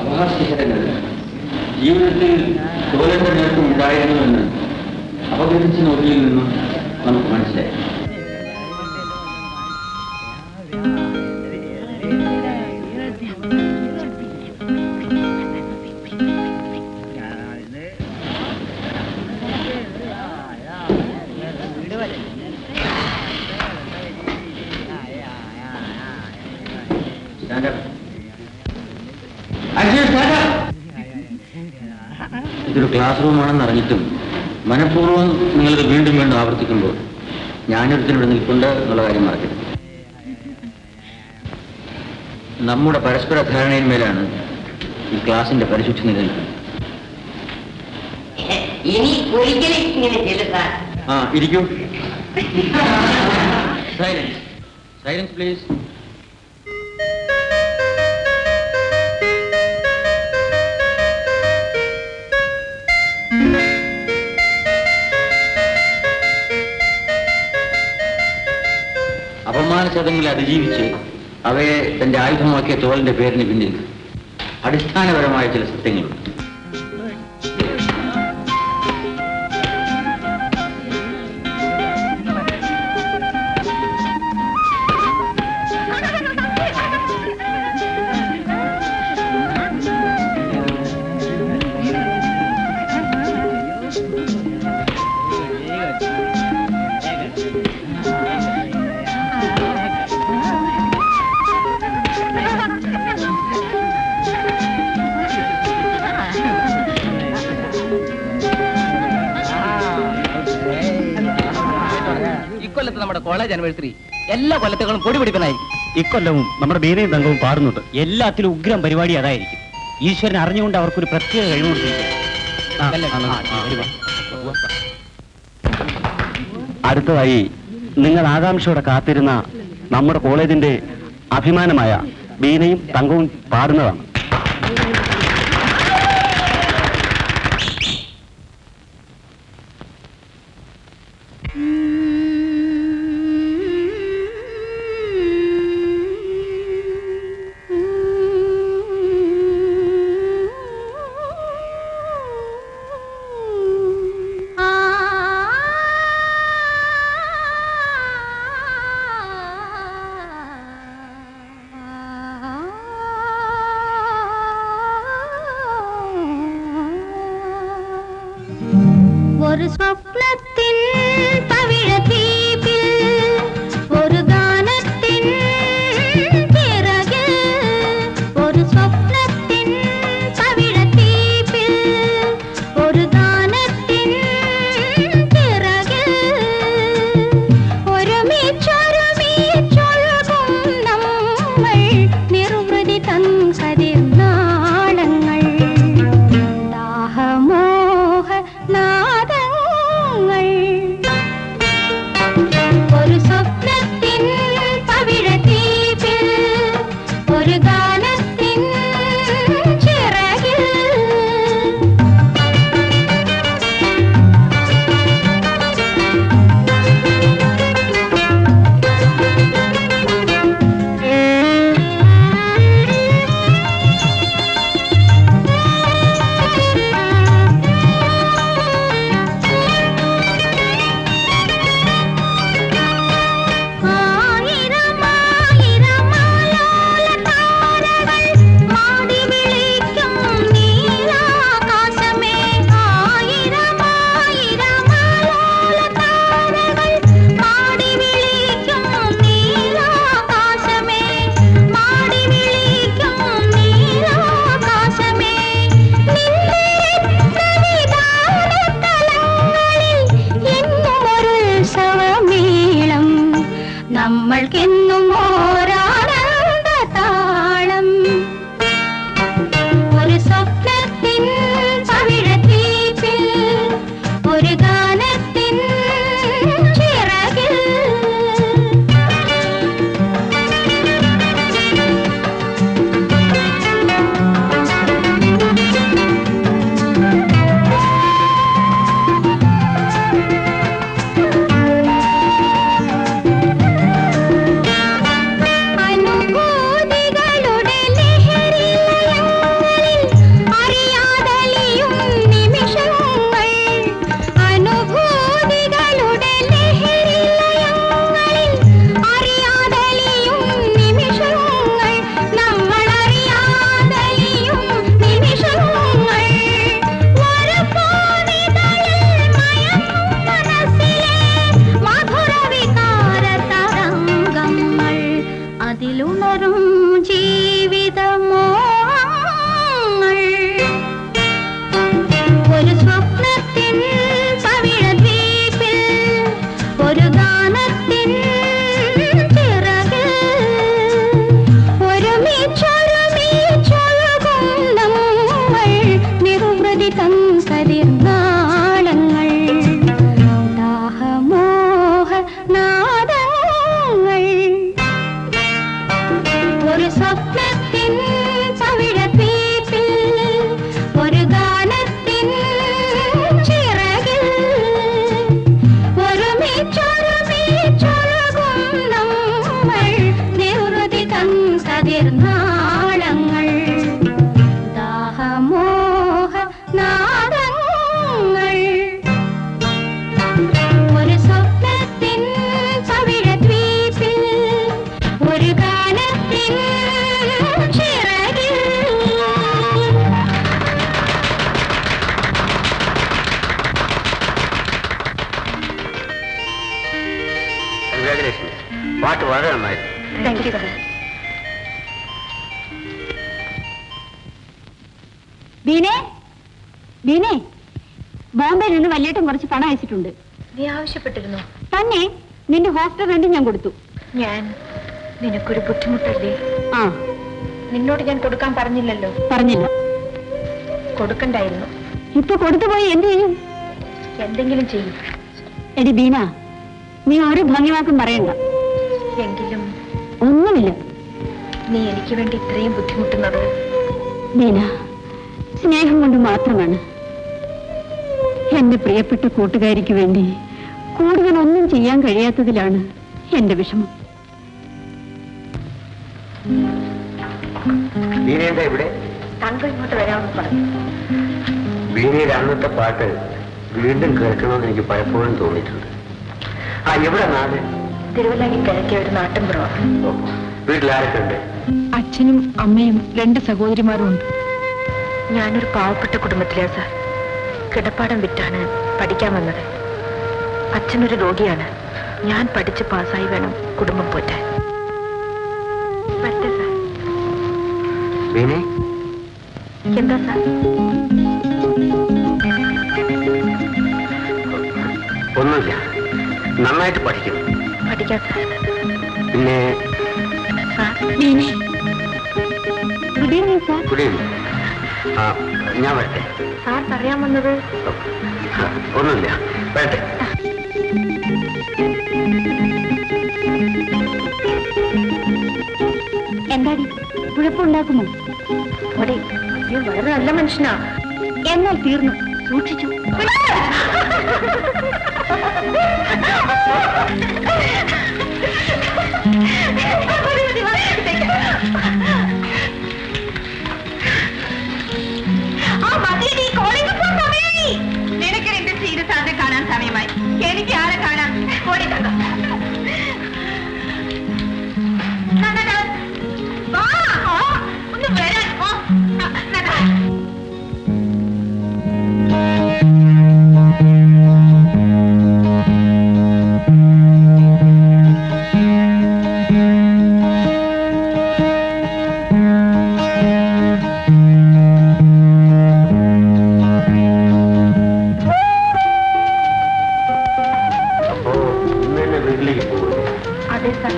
അപഹാസ്യകരങ്ങൾ ജീവിതത്തിൽ തോലേണ്ട നേരത്തും ഉണ്ടായിരുന്നുവെന്ന് അപഗ്രഹിച്ച് നോക്കിയിൽ നിന്നും നമുക്ക് മനസ്സിലായി. ഇതൊരു ക്ലാസ് റൂമാണെന്ന് അറിഞ്ഞിട്ടും മനഃപൂർവ്വം നിങ്ങളിത് വീണ്ടും വീണ്ടും ആവർത്തിക്കുമ്പോൾ ഞാനൊരുത്തിനിവിടെ നിൽപ്പുണ്ട് എന്നുള്ള കാര്യം മറക്കരുത്. നമ്മുടെ പരസ്പര ധാരണയിന്മേലാണ് ഈ ക്ലാസിന്റെ പരിശുദ്ധി നിലനിൽക്കുന്നത്. ഇരിക്കൂ. Silence, silence please. അപമാനശതങ്ങളെ അതിജീവിച്ച് അവയെ തന്റെ ആയുധമാക്കിയ തോളിന്റെ പേരിന് പിന്നിൽ അടിസ്ഥാനപരമായ ചില സത്യങ്ങളുണ്ട്. നമ്മുടെ കോളേജ് ആനിവേഴ്സറി എല്ലാ കൊല്ലത്തുകളും പൊടി പിടിപ്പനായിരിക്കും. ഇക്കൊല്ലവും നമ്മുടെ ബീനയും തങ്കവും പാടുന്നുണ്ട്. എല്ലാത്തിലും ഉഗ്രം പരിപാടി അതായിരിക്കും. ഈശ്വരൻ അറിഞ്ഞുകൊണ്ട് അവർക്കൊരു പ്രത്യേക കഴിവ് കൊടുത്തിരിക്കും. അടുത്തതായി നിങ്ങൾ ആകാംക്ഷയോടെ കാത്തിരുന്ന നമ്മുടെ കോളേജിന്റെ അഭിമാനമായ ബീനയും തങ്കവും പാടുന്നതാണ്. ഒരു സ്വപ്നത്തിൻ പവിഴദ്വീപിൽ ഒരു ഗാനത്തിൻ ചിറകിൽ ഒരു സ്വപ്നത്തിൻ പവിഴദ്വീപിൽ ഒരു ഗാനത്തിൻ ചിറകിൽ ഒരുമിച്ചൊരുമിച്ചൊഴുകും നമ്മൾ നിർവൃതി തൻ കതിർനാളങ്ങൾ ദാഹമോഹ നാദങ്ങൾ ഒരു സ്വപ്നത്തിൻ പവിഴദ്വീപിൽ ഒരു ഗാനത്തിൻ ചിറകിൽ നമ്മൾക്കെന്നും ഓരാനന്ദ താളം ഒരു സ്വപ്നത്തിൻ പവിഴദ്വീപിൽ ഒരു ഗാനത്തിൻ ചിറകിൽ ഒരു ഗാനത്തിൻ ചിറകിൽ ഒരുമിച്ചൊരുമിച്ചൊഴുകും നമ്മൾ നിർവൃതി തൻ കതിർനാളങ്ങൾ ദാഹമോഹ നാദങ്ങൾ ഒരു സ്വപ്നത്തിൻ പവിഴദ്വീപിൽ ഒരു ഗാനത്തിൻ ചിറകിൽ ഒരുമിച്ചൊരുമിച്ചൊഴുകും നമ്മൾ നിർവൃതി തൻ കതിർനാളങ്ങൾ ദാഹമോഹ നാദങ്ങൾ ഒരു സ്വപ്നത്തിൻ പവിഴദ്വീപിൽ ഒരു ഗാനത്തിൻ ചിറകിൽ. കൺഗ്രാജുലേഷൻസ്. പാട്ട് വളരെ നന്നായിരുന്നു. Thank you. ബീനെ ബീനെ ബോംബെയിൽ നിന്ന് വല്യേട്ടൻ കുറച്ച് പണം അയച്ചിട്ടുണ്ട്. നീ ആവശ്യപ്പെട്ടിരുന്നു. തന്നെ നിന്റെ ഹോസ്റ്റൽ റെന്റ് ഞാൻ കൊടുത്തു. ഞാൻ നിനക്കൊരു ബുദ്ധിമുട്ടല്ലേ? ആ നിന്നോട് ഞാൻ കൊടുക്കാൻ പറഞ്ഞില്ലല്ലോ. പറഞ്ഞില്ല. കൊടുക്കണ്ടായിരുന്നു. ഇപ്പൊ കൊടുത്തുപോയി എന്ത് ചെയ്യും? എന്തെങ്കിലും ചെയ്യും. എടി ബീന, നീ ഒരു ഭംഗിവാക്കും പറയണ്ട. എങ്കിലും ഒന്നുമില്ല. നീ എനിക്ക് വേണ്ടി ഇത്രയും ബുദ്ധിമുട്ടുന്നത് ബീന, സ്നേഹം കൊണ്ട് മാത്രമാണ്. എന്റെ പ്രിയപ്പെട്ട കൂട്ടുകാരിക്ക് വേണ്ടി കൂടുതൽ ഒന്നും ചെയ്യാൻ കഴിയാത്തതിലാണ് എന്റെ വിഷമം. ബീനയുടെ ഇവിടെ തങ്ക ഇങ്ങോട്ട് വരാമെന്ന് പറഞ്ഞു. ബീനയുടെ അന്നത്തെ പാട്ട് വീണ്ടും കേൾക്കണമെന്ന് എനിക്ക് പലപ്പോഴും തോന്നിയിട്ടുണ്ട്. ആ, എവിടെ നാട്? തിരുവല്ലാങ്കി കിഴക്കേ ഒരു നാട്ടിൻപുറമാണ്. വീട്ടിലാരൊക്കെ ഉണ്ട്? അച്ഛനും അമ്മയും 2 സഹോദരിമാരും ഉണ്ട്. ഞാനൊരു പാവപ്പെട്ട കുടുംബത്തിലാണ് സാർ. കിടപ്പാടം വിറ്റാണ് പഠിക്കാൻ വന്നത്. അച്ഛനൊരു രോഗിയാണ്. ഞാൻ പഠിച്ച് പാസ്സായി വേണം കുടുംബം പോറ്റാൻ. വരട്ടെ സാർ. ബീനെ, എന്താ സാർ? ഒന്നുമില്ല. നന്നായിട്ട് പഠിക്കണം. പഠിക്കാം സാർ. പിന്നെ sir, good evening sir. Good evening. ആ, ഞാൻ വരട്ടെ. സാർ പറയാൻ വന്നത്? ആ, ഒന്നുമില്ല, വരട്ടെ. എന്താടി കുഴപ്പമുണ്ടാക്കുമോ? അവിടെ നീ വളരെ നല്ല മനുഷ്യനാ. എന്നാൽ തീർന്നു. സൂക്ഷിച്ചു. നിനക്ക് നിന്റെ സീരിയസ് കാണാൻ സമയമായി. എനിക്ക് ആരെ കാണാൻ? ഒന്ന് വരാൻ. അപ്പോ ഇന്ന് തന്നെ വീട്ടിലേക്ക് പോകും. അതെ സാർ.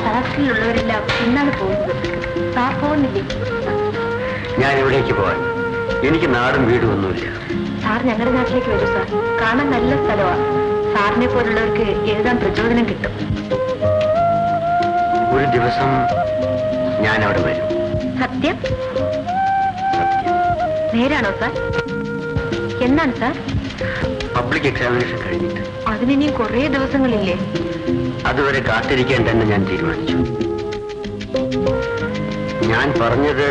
ഹോസ്റ്റലിലുള്ളവരെല്ലാം ഇന്നാണ് പോകുന്നത്. സാർ പോകുന്നില്ലേ? ഞാൻ ഇവിടേക്ക് പോവാൻ. എനിക്ക് നാടും വീടും ഒന്നുമില്ല. സാർ ഞങ്ങളുടെ നാട്ടിലേക്ക് വരൂ സാർ. കാണാൻ നല്ല സ്ഥലമാണ്. സാറിനെ പോലുള്ളവർക്ക് എഴുതാൻ പ്രചോദനം കിട്ടും. ഒരു ദിവസം ഞാൻ അവിടെ വരും. സത്യം? സത്യം. നേരാണോ സാർ? എന്നാണ് സാർ? പബ്ലിക് എക്സാമിനേഷൻ കഴിഞ്ഞിട്ട്. അതിനിയും കുറേ ദിവസങ്ങളില്ലേ? അതുവരെ കാത്തിരിക്കാൻ തന്നെ ഞാൻ തീരുമാനിച്ചു. ഞാൻ പറഞ്ഞത്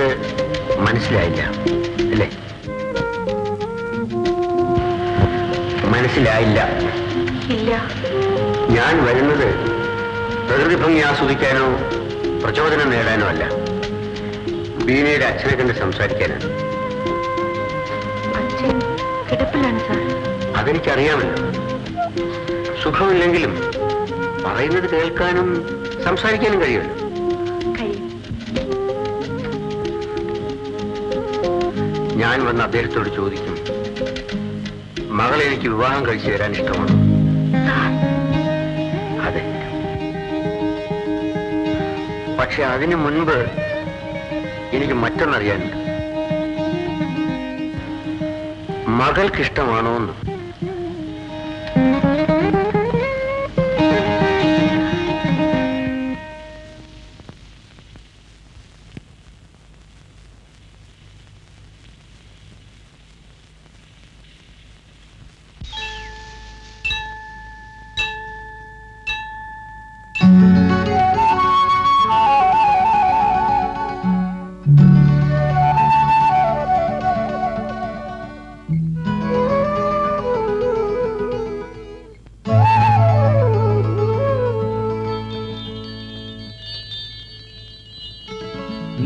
മനസ്സിലായില്ല അല്ലേ? മനസ്സിലായില്ല. ഇല്ല. ഞാൻ വരുന്നത് പ്രകൃതി ഭംഗി ആസ്വദിക്കാനോ പ്രചോദനം നേടാനോ അല്ല. ബീനയുടെ അച്ഛനെ കണ്ട് സംസാരിക്കാനാണ്. അച്ഛൻ കിടപ്പിലാണ് സാർ. അതെനിക്കറിയാമല്ലോ. സുഖമില്ലെങ്കിലും പറയുന്നത് കേൾക്കാനും സംസാരിക്കാനും കഴിയുമല്ലോ. കഴിയും. ഞാൻ വന്ന് അദ്ദേഹത്തോട് ചോദിക്കും, മകളെ എനിക്ക് വിവാഹം കഴിച്ചു തരാൻ ഇഷ്ടമാണ്. സാർ, പക്ഷെ അതിനു മുൻപ് എനിക്ക് മറ്റൊന്നറിയാനുണ്ട്. മകൾക്കിഷ്ടമാണോ എന്ന്.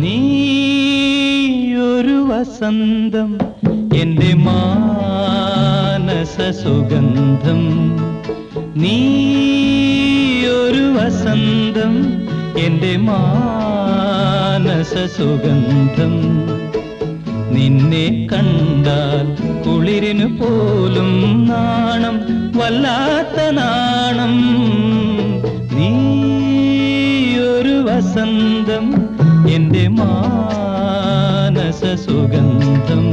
നീയൊരു വസന്തം എന്റെ മാനസ സുഗന്ധം, നീയൊരു വസന്തം എന്റെ മാനസ സുഗന്ധം. നിന്നെ കണ്ടാൽ കുളിരിനു പോലും നാണം, വല്ലാത്ത നാണം. നീയൊരു വസന്തം എന്റെ മാനസ സുഗന്ധം.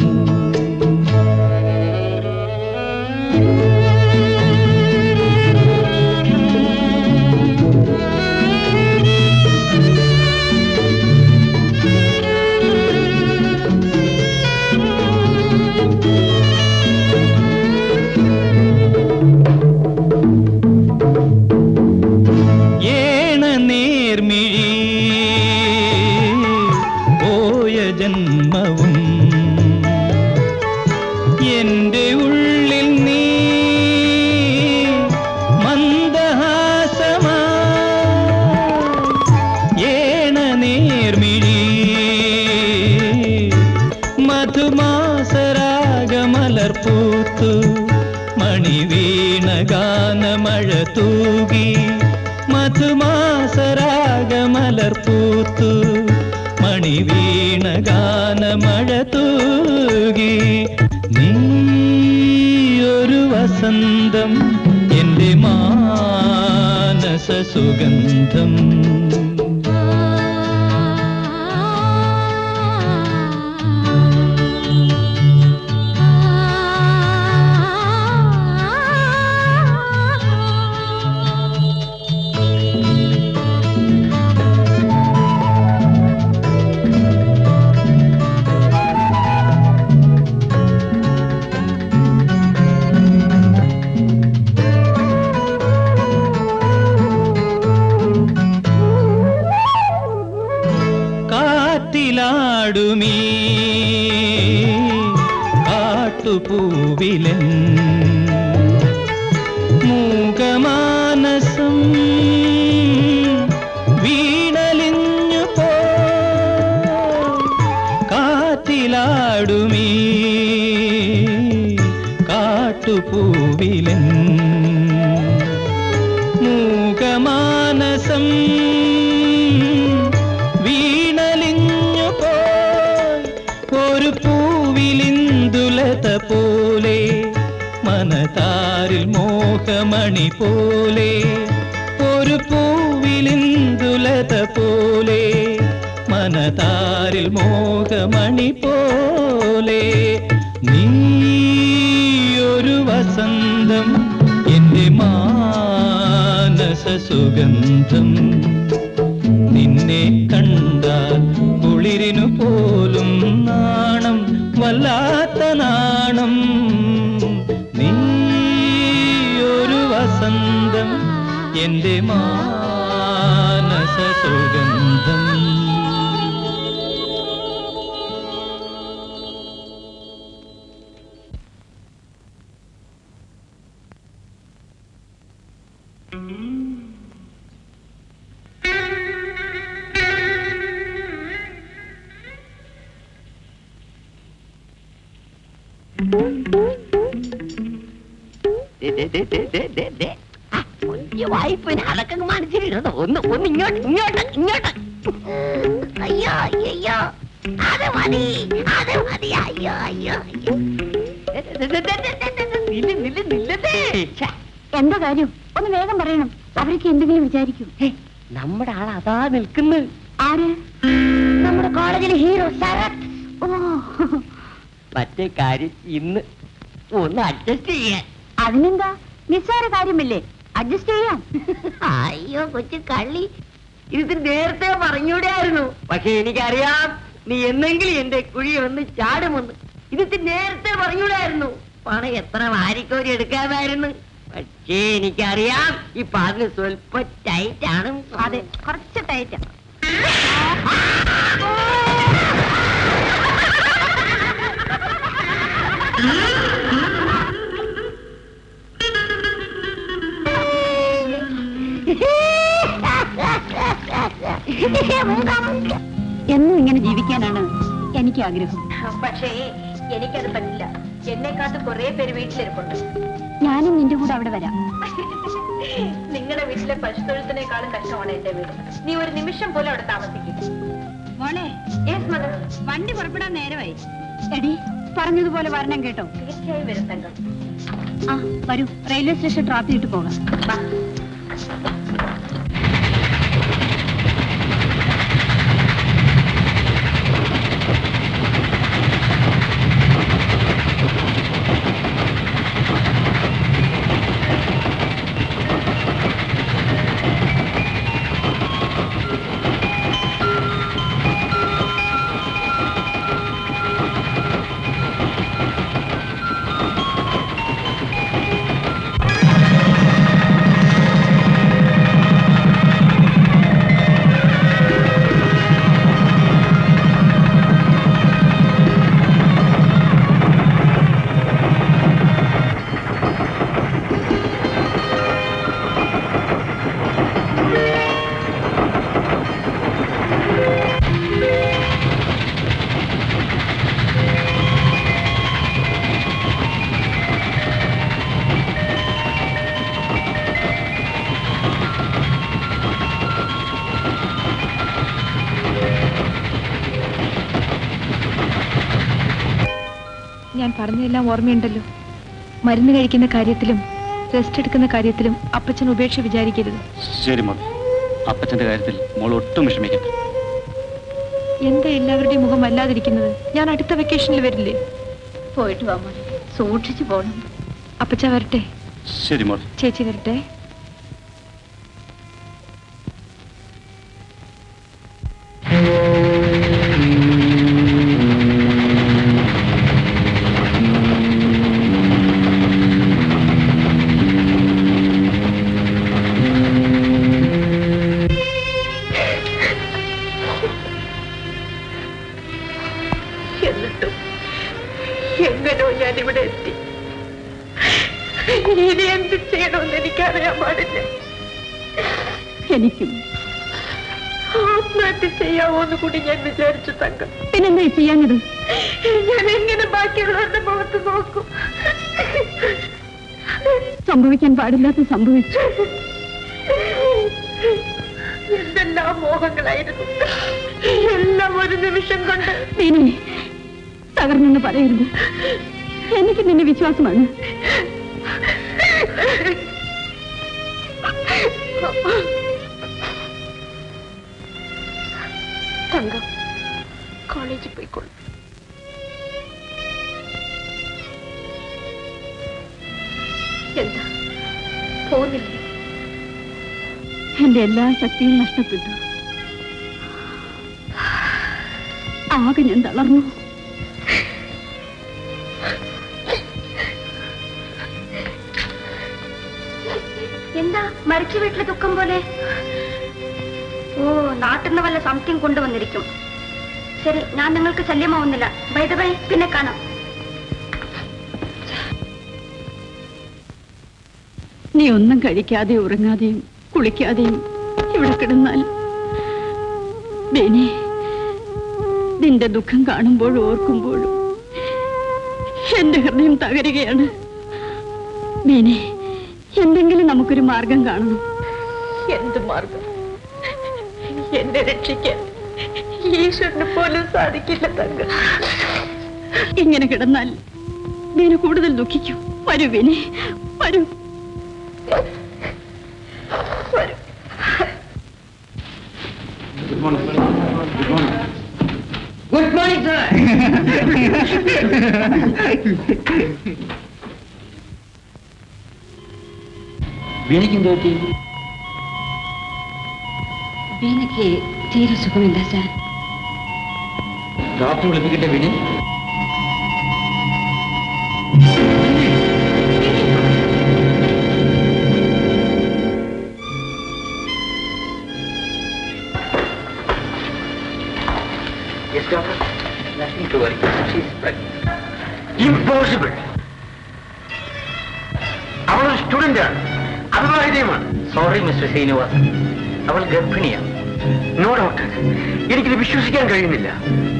ജന്മവും എന്റെ ഉള്ളിൽ നീ മന്ദഹാസമാ, ഏണ നേർമിഴി മധുമാസരാഗമലർപ്പൂത്തു, മണിവീണ ഗാനമഴ തൂകി. മധുമാസരാഗമലർപ്പൂത്തു, മണിവീണ ഗാനമഴ തൂകി. നീയൊരു വസന്തം എന്റെ മാനസ സുഗന്ധം. കാറ്റിലാടുമീ കാട്ടുപൂവിലൻ മൂകമാനസം വീണലിഞ്ഞു പോ. കാറ്റിലാടുമീ കാട്ടുപൂവിലൻ മൂകമാനസം വീണലിഞ്ഞു പോയി. ഒരു പൂവിലിന്ദുലത പോലെ, മനതാരിൽ മോഹമണി പോലെ. ഒരു പൂവിലിന്ദുലത പോലെ, മനതാരിൽ മോഹമണി പോലെ. നീയൊരു വസന്തം എന്റെ മാനസ സുഗന്ധം. നിന്നെ കണ്ടാൽ കുളിരിനു പോലും നാണം, വല്ലാത്ത നാണം. നീയൊരു വസന്തം എന്റെ മാനസ സുഗന്ധം. വായ്പന് അടക്കം കാണിച്ചിരുന്നത് ഒന്ന് ഇങ്ങോട്ട് ഇങ്ങോട്ട് ഇങ്ങോട്ട്. അയ്യോ അയ്യോ, അത് മതി അത് മതി. അയ്യോ അയ്യോ അയ്യോ, നില്ലേ. എന്താ കാര്യം? ഒന്ന് വേഗം പറയണം, അവർക്ക് എന്തെങ്കിലും വിചാരിക്കും. നമ്മുടെ ആൾ അതാ നിൽക്കുന്നു. ആര്? നമ്മുടെ കോളേജിലെ ഹീറോ ശരത്. ഓ, മറ്റേ കാര്യം ഇന്ന് ഒന്ന് അഡ്ജസ്റ്റ് ചെയ്യാൻ. അതിനെന്താ, നിസ്സാര കാര്യമില്ലേ, അഡ്ജസ്റ്റ് ചെയ്യാം. അയ്യോ കൊച്ചു കള്ളി, ഇത് നേരത്തെ പറഞ്ഞൂടായിരുന്നു. പക്ഷെ എനിക്കറിയാം നീ എന്നെങ്കിലും എന്റെ കുഴി ഒന്ന് ചാടുമെന്ന്. ഇത് നേരത്തെ പറഞ്ഞൂടായിരുന്നു. പണം എത്ര വാരിക്കോരി എടുക്കാമായിരുന്നു. പക്ഷേ എനിക്കറിയാം ഇപ്പൊ അതിന് സ്വല്പം ടൈറ്റ് ആണ്. അതെ, കുറച്ച് ടൈറ്റ്. എന്നും ഇങ്ങനെ ജീവിക്കാനാണ് എനിക്ക് ആഗ്രഹം. പക്ഷേ എനിക്കത് പറ്റില്ല. എന്നെക്കാട്ട് കുറെ പേര് വീട്ടിലിരിപ്പുണ്ട്. ഞാനും നിന്റെ കൂടെ അവിടെ വരാം. നിങ്ങളുടെ വീട്ടിലെ പശുത്തൊഴുത്തിനേക്കാളും കഷ്ടമാണ് എന്റെ വീട്. നീ ഒരു നിമിഷം പോലും അവിടെ താമസിക്കും. മോളെ, വണ്ടി പുറപ്പെടാൻ നേരമായി. എടി, പറഞ്ഞതുപോലെ വരണം കേട്ടോ. തീർച്ചയായും വരും തങ്കം. ആ വരൂ, റെയിൽവേ സ്റ്റേഷൻ ഡ്രോപ്പ് ചെയ്തിട്ട് പോകാം. വാ. ഞാൻ പറഞ്ഞതെല്ലാം ഓർമ്മയുണ്ടല്ലോ. മരുന്ന് കഴിക്കുന്ന കാര്യത്തിലും റെസ്റ്റ് എടുക്കുന്ന കാര്യത്തിലും അപ്പച്ചൻ ഉപേക്ഷ വിചാരിക്കരുത്. ശരി മോൾ, അപ്പച്ചന്റെ കാര്യത്തിൽ മോൾ ഒട്ടും വിഷമിക്കണ്ട. എന്താ എല്ലാവരുടെയും മുഖം വല്ലാതിരിക്കുന്നത്? ഞാൻ അടുത്ത വെക്കേഷനിൽ വരില്ലേ? പോയിട്ട് വാ മോളെ, സൂക്ഷിച്ചു പോണം. അപ്പച്ച വരട്ടെ. ശരി മോൾ. ചേച്ചി വരട്ടെ. എന്നിട്ടും എങ്ങനോ ഞാൻ ഇവിടെ എത്തി. ഇനി എന്ത് ചെയ്യണമെന്ന് എനിക്കറിയാൻ പാടില്ല. എനിക്കും ആത്മഹത്യ ചെയ്യാവോന്ന് കൂടി ഞാൻ വിചാരിച്ചു തങ്കം. പിന്നെന്താ ചെയ്യാഞ്ഞത്? ഞാൻ എങ്ങനെ ബാക്കിയുള്ളവരുടെ മുഖത്ത് നോക്കും? സംഭവിക്കാൻ പാടില്ലാത്ത സംഭവിച്ചു. എന്തെല്ലാം മോഹങ്ങളായിരുന്നു, എല്ലാം ഒരു നിമിഷം കൊണ്ട്. നീ തകർന്നെന്ന് പറയരുത്. എനിക്ക് നിന്നെ വിശ്വാസമാണ്. തങ്കം, കോളേജിൽ പോയിക്കോളൂ. എന്താ പോകുന്നില്ലേ? എന്റെ എല്ലാ ശക്തിയും നഷ്ടപ്പെട്ടു. ആകെ ഞാൻ തളർന്നു. എന്താ മരിച്ച വീട്ടിലെ ദുഃഖം പോലെ? ഓ, നാട്ടിൽ നിന്ന് വല്ല സംതിങ് കൊണ്ടുവന്നിരിക്കും. ശരി, ഞാൻ നിങ്ങൾക്ക് ശല്യമാവുന്നില്ല. ബൈ ദ ബൈ, പിന്നെ കാണാം. നീ ഒന്നും കഴിക്കാതെ ഉറങ്ങാതെയും കുളിക്കാതെയും ഇവിടെ കിടന്നാൽ ബേനി, നിന്റെ ദുഃഖം കാണുമ്പോഴും ഓർക്കുമ്പോഴും എന്റെ ഹൃദയം തകരുകയാണ്. ബേനി, എന്തെങ്കിലും നമുക്കൊരു മാർഗം കാണണം. എന്ത് മാർഗം? എന്നെ രക്ഷിക്കാൻ ഈശ്വരന് പോലും സാധിക്കില്ല തങ്കം. ഇങ്ങനെ കിടന്നാൽ ബേനി കൂടുതൽ ദുഃഖിക്കും. വരൂ ബേനി, വരൂ. വരൂ. Good morning. വീണയ്ക്ക് എന്ത് പറ്റി? വീണയ്ക്ക് തീരെ സുഖമില്ല സാർ. ഡോക്ടർ വിളിപ്പിക്കട്ടെ വീണ? Yes, doctor. Nothing to worry. She's pregnant. Impossible. അവളൊരു സ്റ്റുഡന്റാണ്, അവിവാഹിതയുമാണ്. Sorry, Mr. Srinivasan. അവൾ ഗർഭിണിയാണ്. നോ ഡോക്ടർ, എനിക്കിത് വിശ്വസിക്കാൻ കഴിയുന്നില്ല.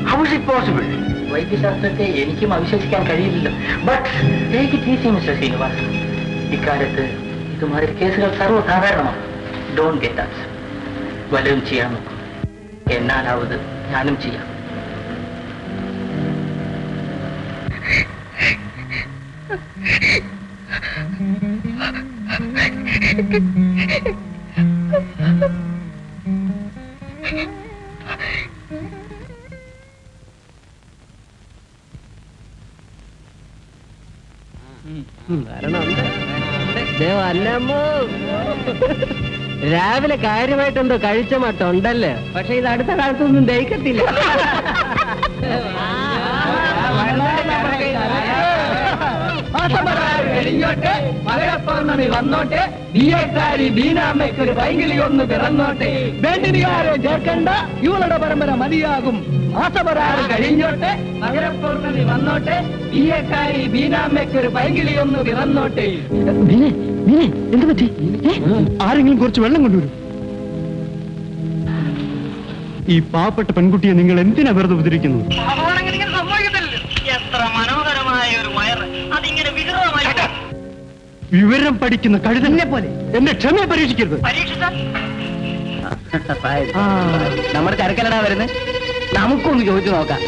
How is it possible? വൈദ്യശാസ്ത്രത്തെ എനിക്കും അവിശ്വസിക്കാൻ കഴിയില്ലല്ലോ. But take it easy, mister Sreenivasan. ഇക്കാലത്ത് ഇതുമാതിരി കേസുകൾ സർവ്വസാധാരണമാണ്. Don't get ups. വല്ലതും ചെയ്യാൻ നോക്കും. എന്നാലാവത് ഞാനും ചെയ്യാം. രാവിലെ കാര്യമായിട്ടെന്തോ കഴിച്ച മട്ടുണ്ടല്ലോ, പക്ഷെ ഇത് അടുത്ത കാലത്തൊന്നും ദഹിക്കത്തില്ല. വന്നോട്ടെ, ബിഎക്കാരി ബീനാമ്മയ്ക്കൊരു പൈങ്കിളി ഒന്ന് പിറന്നോട്ടെ. വേണ്ടിനിയാരെ ചേർക്കണ്ട, ഇവളുടെ പരമ്പര മതിയാകും. മാസപരാറ് കഴിഞ്ഞോട്ടെ, മകരപ്പൗർണമി വന്നോട്ടെ, ബിഎക്കാരി ബീനാമ്മയ്ക്കൊരു പൈങ്കിളി ഒന്ന് പിറന്നോട്ടെ. എന്ത് പറ്റി? ആരെങ്കിലും കുറച്ച് വെള്ളം കൊണ്ടുവരും. ഈ പാവപ്പെട്ട പെൺകുട്ടിയെ നിങ്ങൾ എന്തിനാ വെറുതെ ഉപദ്രവിക്കുന്നത്? എത്ര മനോഹരമായ ഒരു വയറ്, അതിങ്ങനെ വികൃതമായി വിവരം പഠിക്കുന്ന കഴുതനെ പോലെ എന്റെ ക്ഷമയെ പരീക്ഷിക്കരുത്. നമ്മുടെ ചരക്കലടാ വരുന്നത്, നമുക്കൊന്ന് ചോദിച്ചു നോക്കാം.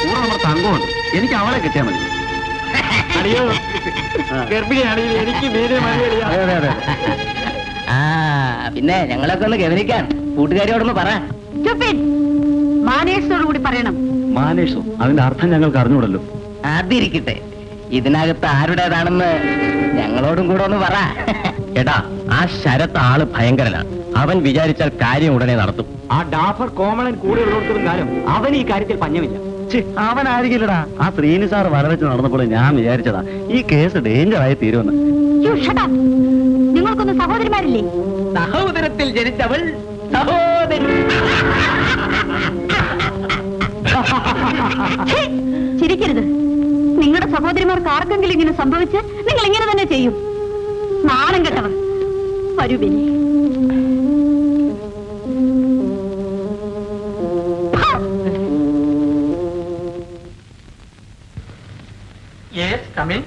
കൂടെ നമ്മുടെ തങ്കമുണ്ട്, എനിക്ക് അവളെ കിട്ടിയാൽ മതി. അടിയോ, ഗർഭിണിയാണെങ്കിൽ എനിക്ക് മീനെ മതിയടിയാ. പിന്നെ ഞങ്ങളൊക്കെ ഒന്ന് ഗവനിക്കാൻ കൂട്ടുകാരിയോടൊന്ന് പറ. മാനേഴ്സോട് കൂടി പറയണം. മാനേഴ്സോ? അതിന്റെ അർത്ഥം ഞങ്ങൾക്ക് അറിഞ്ഞൂടല്ലോ. അതിരിക്കട്ടെ, ഇതിനകത്ത് ആരുടേതാണെന്ന് ഞങ്ങളോടും കൂടെ ഒന്ന് പറ. എടാ, ആ ശരത്ത് ആള് ഭയങ്കരനാണ്. അവൻ വിചാരിച്ചാൽ കാര്യം ഉടനെ നടത്തും. ആ ഡാഫർ കോമളൻ കൂടെ ഉള്ളിടത്തോളം കാലം അവൻ ഈ കാര്യത്തിൽ പഞ്ഞമില്ല. അവനായിരിക്കില്ലടാ. ആ ശ്രീനി സാർ വരവെച്ച് നടന്നപ്പോൾ ഞാൻ വിചാരിച്ചതാ ഈ കേസ് ഡേഞ്ചറായി തീരുമെന്ന്. നിങ്ങൾക്കൊന്നും സഹോദരിമാരില്ലേ? സഹോദരത്തിൽ ജനിച്ചവൾ സഹോദരി. ചിരിക്കരുത്. നിങ്ങളുടെ സഹോദരിമാർക്ക് ആർക്കെങ്കിലും ഇങ്ങനെ സംഭവിച്ച് നിങ്ങൾ ഇങ്ങനെ തന്നെ ചെയ്യും. നാണം കെട്ടവർ. വരൂ ബെനി. Yes, come in.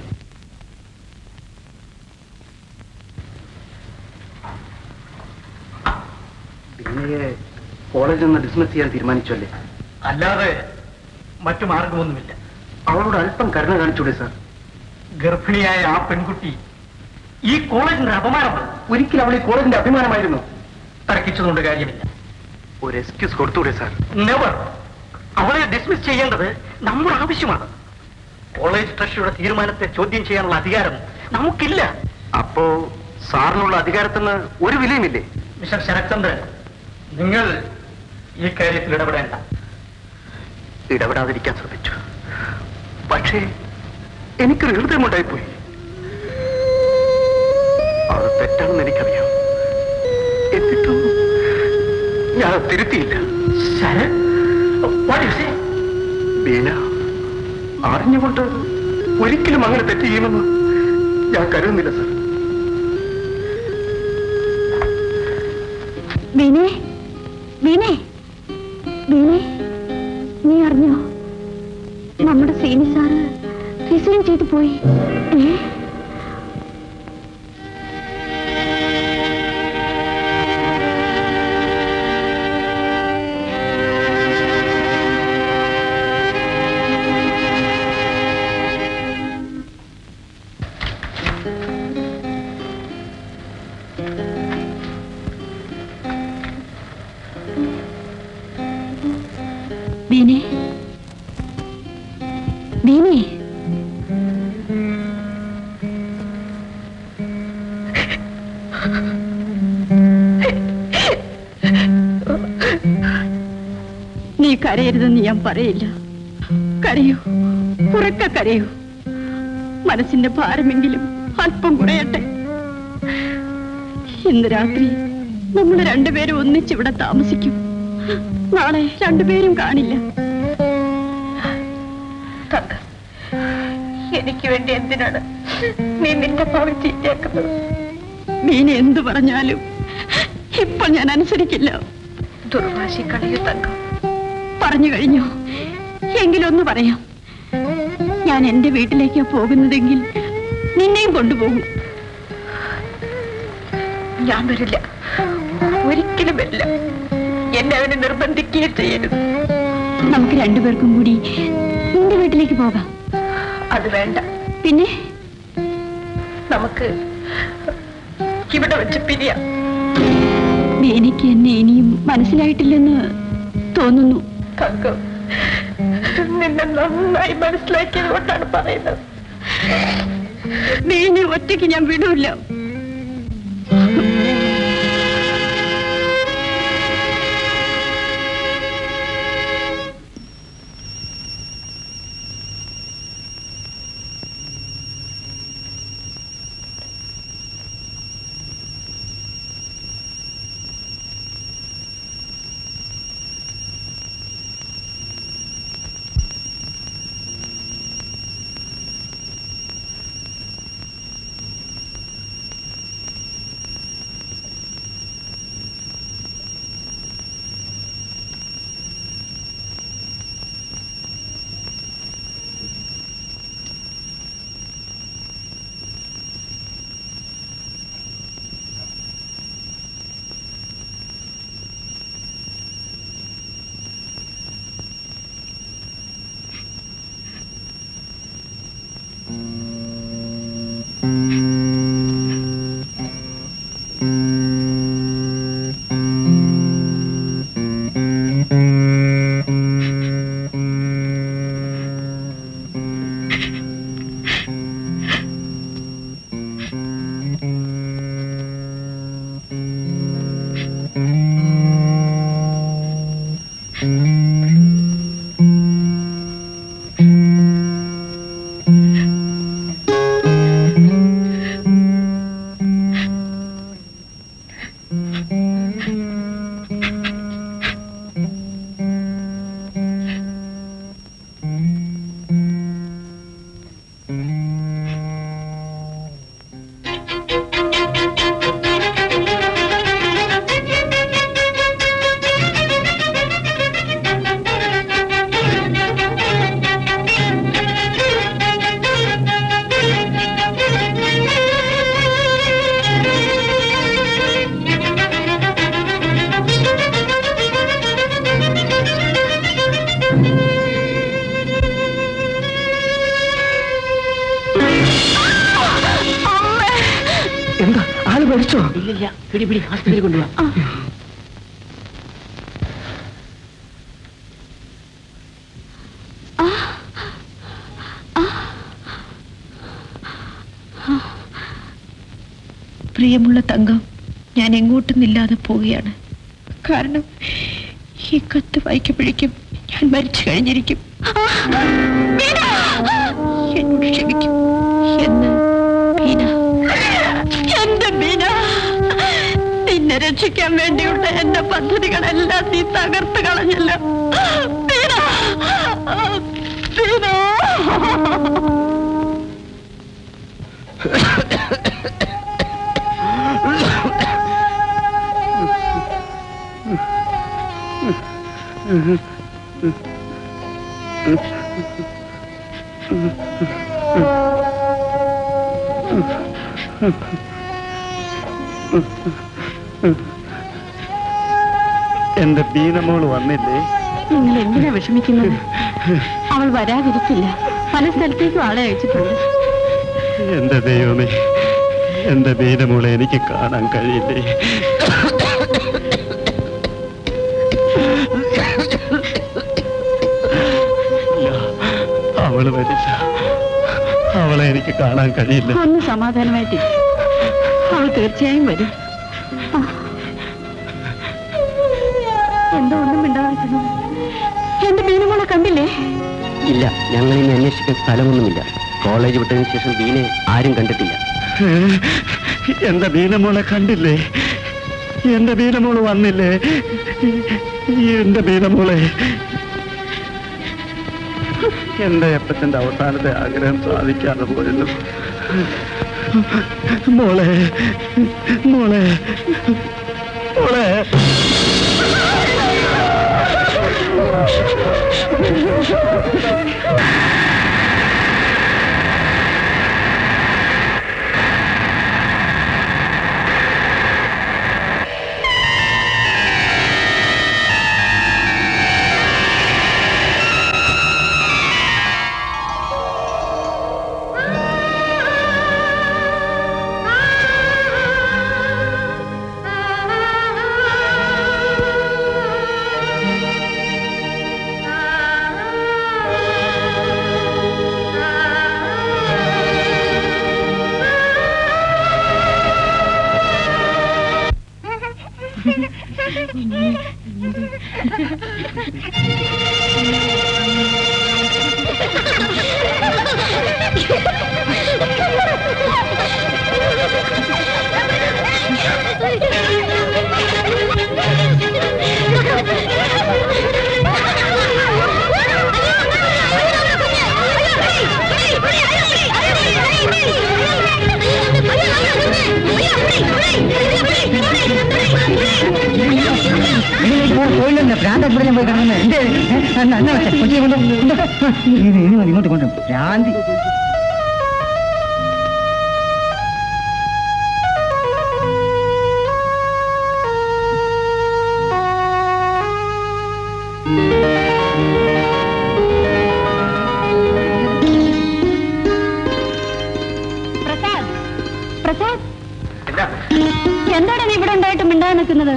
കോളേജിൽ നിന്ന് ഡിസ്മിസ് ചെയ്യാൻ തീരുമാനിച്ചല്ലേ? അല്ലാതെ മറ്റു മാർഗമൊന്നുമില്ല. അവളോട് അല്പം കരുണ കാണിച്ചൂടെ സാർ? ഗർഭിണിയായ ആ പെൺകുട്ടി ഈ കോളേജിന്റെ അപമാനമാണ്. ഒരിക്കലും അവൾ ഈ കോളേജിന്റെ അഭിമാനമായിരുന്നു. തർക്കിച്ചതുകൊണ്ട് കാര്യമില്ല. ഒരു എക്സ്ക്യൂസ് കൊടുത്തൂടെ സാർ? നെവർ. അവളെ ഡിസ്മിസ് ചെയ്യേണ്ടത് നമ്മുടെ ആവശ്യമാണ്. കോളേജ് ട്രസ്റ്റിയുടെ തീരുമാനത്തെ ചോദ്യം ചെയ്യാനുള്ള അധികാരം നമുക്കില്ല. അപ്പോ സാറിനുള്ള അധികാരത്തിന് ഒരു വിലയുമില്ലേ? മിസ്റ്റർ ശരത്ചന്ദ്രൻ, നിങ്ങൾ ഈ കാര്യത്തിൽ ഇടപെടേണ്ട. ഇടപെടാതിരിക്കാൻ ശ്രമിച്ചു, പക്ഷേ എനിക്കൊരു ഹൃദയമുണ്ടായിപ്പോയി. അത് തെറ്റാണെന്ന് എനിക്കറിയാം. എന്നിട്ടും ഞാൻ തിരുത്തിയില്ല. Sarath, what do you say? Beena അറിഞ്ഞുകൊണ്ട് ഒരിക്കലും അങ്ങനെ തെറ്റ് ചെയ്യുമെന്ന് ഞാൻ കരുതുന്നില്ല സാർ. ബീനെ, ബീനെ, ബീനെ, നീ അറിഞ്ഞോ? നമ്മുടെ സീനി സാറ് റിസൈൻ ചെയ്തു പോയി. ബീനെ, കരയരുതെന്ന് ഞാൻ പറയില്ല. കരയൂ, ഉറക്കെ കരയൂ. മനസ്സിന്റെ ഭാരമെങ്കിലും അല്പം കുറയട്ടെ. ഇന്ന് രാത്രി നമ്മൾ രണ്ടുപേരും ഒന്നിച്ചിവിടെ താമസിക്കും. നാളെ രണ്ടുപേരും കാണില്ല. എനിക്ക് വേണ്ടി എന്തിനാണ് നീ നിന്റെ ഭാവി ചീത്തയാക്കുന്നത്? മീന എന്തു പറഞ്ഞാലും ഇപ്പോൾ ഞാൻ അനുസരിക്കില്ല. ദുർവാശി കളയൂ തങ്കം. പറഞ്ഞു കഴിഞ്ഞു. എങ്കിലൊന്ന് പറയാം. ഞാൻ എന്റെ വീട്ടിലേക്ക് പോകുന്നതെങ്കിൽ നിന്നെയും കൊണ്ടുപോകും. ഞാൻ വരില്ല, ഒരിക്കലും വരില്ല. എന്നെ അവനെ നിർബന്ധിക്കുകയും ചെയ്യരുത്. നമുക്ക് രണ്ടുപേർക്കും കൂടി നിന്റെ വീട്ടിലേക്ക് പോകാം. അത് വേണ്ട. പിന്നെ നമുക്ക് ഇവിടെ വെച്ച് പിരിയാം. എനിക്ക് എന്നെ ഇനിയും മനസ്സിലായിട്ടില്ലെന്ന് തോന്നുന്നു. തങ്കം, നിന്നെ നന്നായി മനസ്സിലാക്കിയത് കൊണ്ടാണ് പറയുന്നത്. നീനെ ഒറ്റയ്ക്ക് ഞാൻ വിടൂല്ല. എന്താ ആള് മരിച്ചോ? ഇല്ലില്ല, പിടി ആസ്പത്രിയിൽ കൊണ്ടുപോവാ. പ്രിയമുള്ള തങ്കം, ഞാൻ എങ്ങോട്ടും ഇല്ലാതെ പോവുകയാണ്. കാരണം ഈ കത്ത് വായിക്കപ്പോഴേക്കും ഞാൻ മരിച്ചു കഴിഞ്ഞിരിക്കും. എന്നോട് ക്ഷമിക്കും എന്ന് ബീന. എന്റെ ബീന, നിന്നെ രക്ഷിക്കാൻ വേണ്ടിയുള്ള എന്റെ പദ്ധതികളെല്ലാം നീ തകർത്ത് കളഞ്ഞല്ലോ. ബീന, ബീന. എന്റെ ബീനമോള് വന്നില്ലേ? നിങ്ങൾ എന്തിനാ വിഷമിക്കുന്നത്? അവൾ വരാതിരിക്കില്ല. പല സ്ഥലത്തേക്കും ആളെ അയച്ചിട്ടുണ്ട്. എന്റെ ദൈവമേ, എന്റെ ബീനമോളെ എനിക്ക് കാണാൻ കഴിയില്ലേ? അവള് വരില്ല, അവളെ എനിക്ക് കാണാൻ കഴിയില്ല. ഒന്ന് സമാധാനമായിട്ട് അവൾ തീർച്ചയായും വരും. എന്തോ ഒന്നും മിണ്ടാതിരിക്കുന്നു. എന്റെ ബീനുമോളെ കണ്ടില്ലേ? ഇല്ല, ഞങ്ങൾ ഇനി അന്വേഷിക്കാൻ സ്ഥലമൊന്നുമില്ല. കോളേജ് വിട്ടതിന് ശേഷം ബീനെ ആരും കണ്ടിട്ടില്ല. എന്റെ ബീനമോളെ കണ്ടില്ലേ? എന്റെ ബീനമോള് വന്നില്ലേ? എന്റെ ബീനമോളെ, എന്റെ അപ്പച്ചന്റെ അവസാനത്തെ ആഗ്രഹം സാധിക്കാതെ പോയല്ലോ. മോളെ മോളെ മോളെ. ഭ്രാന്തപ്പുറം പോയി കിടക്കുന്നത് ഇങ്ങോട്ട് കൊണ്ടു ഭ്രാന്തി. പ്രസാദ്, പ്രസാദ്, എന്താണ് നീ ഇവിടെ ഉണ്ടായിട്ട് മിണ്ടാതെ നിൽക്കുന്നത്?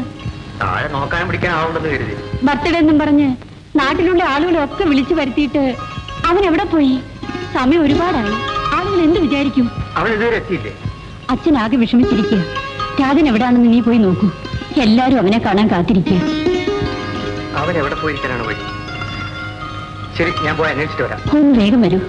താഴെ നോക്കാൻ പിടിക്കാൻ ആളുണ്ടെന്ന് കരുതി. ബർത്ത്ഡേ എന്നും പറഞ്ഞ് നാട്ടിലുള്ള ആളുകളെ ഒക്കെ വിളിച്ചു വരുത്തിയിട്ട് അവൻ എവിടെ പോയി? സമയം ഒരുപാടായി. ആളുകൾ എന്ത് വിചാരിക്കും? അവൻ ഇതുവരെ എത്തിയില്ലേ? അച്ഛൻ ആകെ വിഷമിച്ചിരിക്കുക. രാജൻ എവിടാണെന്ന് നീ പോയി നോക്കൂ. എല്ലാരും അവനെ കാണാൻ കാത്തിരിക്കുക. അവൻ എവിടെ പോയിരിക്കാനാണ് വഴി? ശരി, ഞാൻ പോയി അന്വേഷിച്ചിട്ട് വരാം. ഒന്ന് വേഗം വരൂ.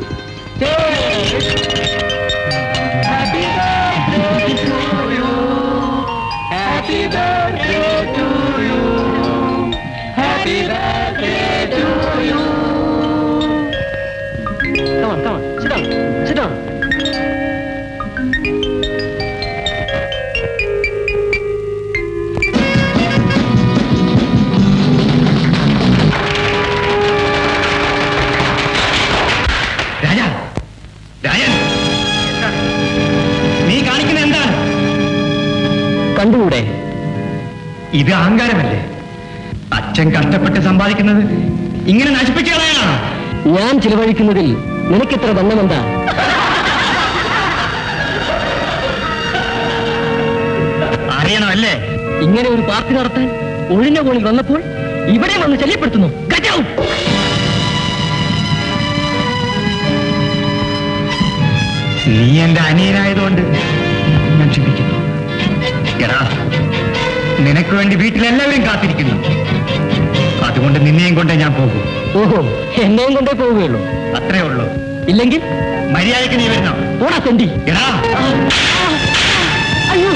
Come on, come on. Sit down. Sit down. Rajan, Rajan, നീ കാണിക്കുന്ന എന്താണ്? കണ്ടുകൂടെ? ഇത് അഹങ്കാരമല്ലേ? അച്ഛൻ കഷ്ടപ്പെട്ട് സമ്പാദിക്കുന്നത് ഇങ്ങനെ നശിപ്പിച്ചു കളയാനാണോ? ഞാൻ ചിലവഴിക്കുന്നതിൽ നിനക്കെത്ര ബന്ധമെന്താ? അറിയണമല്ലേ? ഇങ്ങനെ ഒരു പാർട്ടി നടത്താൻ ഒഴിഞ്ഞ കോണിൽ വന്നപ്പോൾ ഇവിടെ വന്ന് ശല്യപ്പെടുത്തുന്നു. നീ എന്റെ അനിയനായതുകൊണ്ട് ഞാൻ ക്ഷമിക്കുന്നു. എടാ, നിനക്ക് വേണ്ടി വീട്ടിലെല്ലാവരും കാത്തിരിക്കുന്നു. അതുകൊണ്ട് നിന്നെയും കൊണ്ടേ ഞാൻ പോകും. ഓഹോ, എന്നെയും കൊണ്ടേ പോവുകയുള്ളൂ? അത്രേ ഉള്ളൂ. ഇല്ലെങ്കിൽ മര്യാദയ്ക്ക് നീ വരുന്നോ? ഓടാ തെണ്ടി. എടാ, അയ്യോ,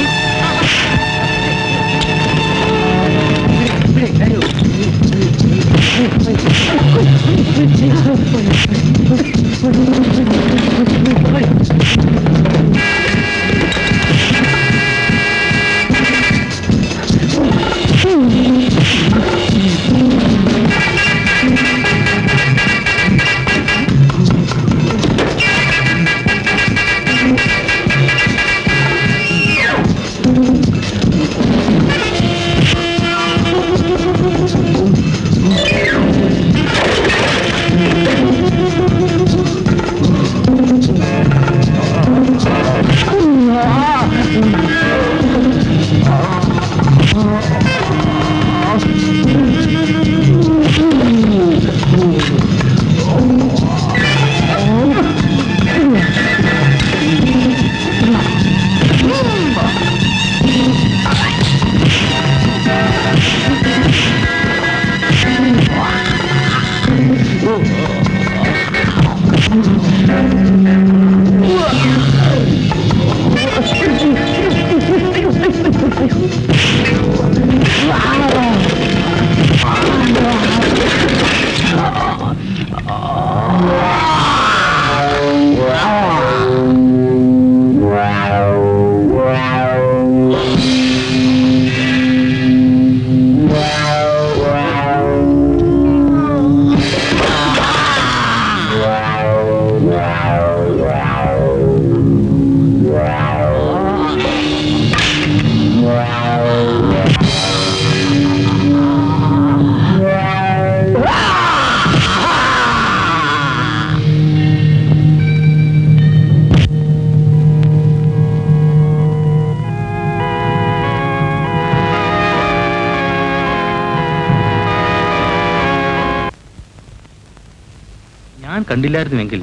കണ്ടില്ലായിരുന്നുവെങ്കിൽ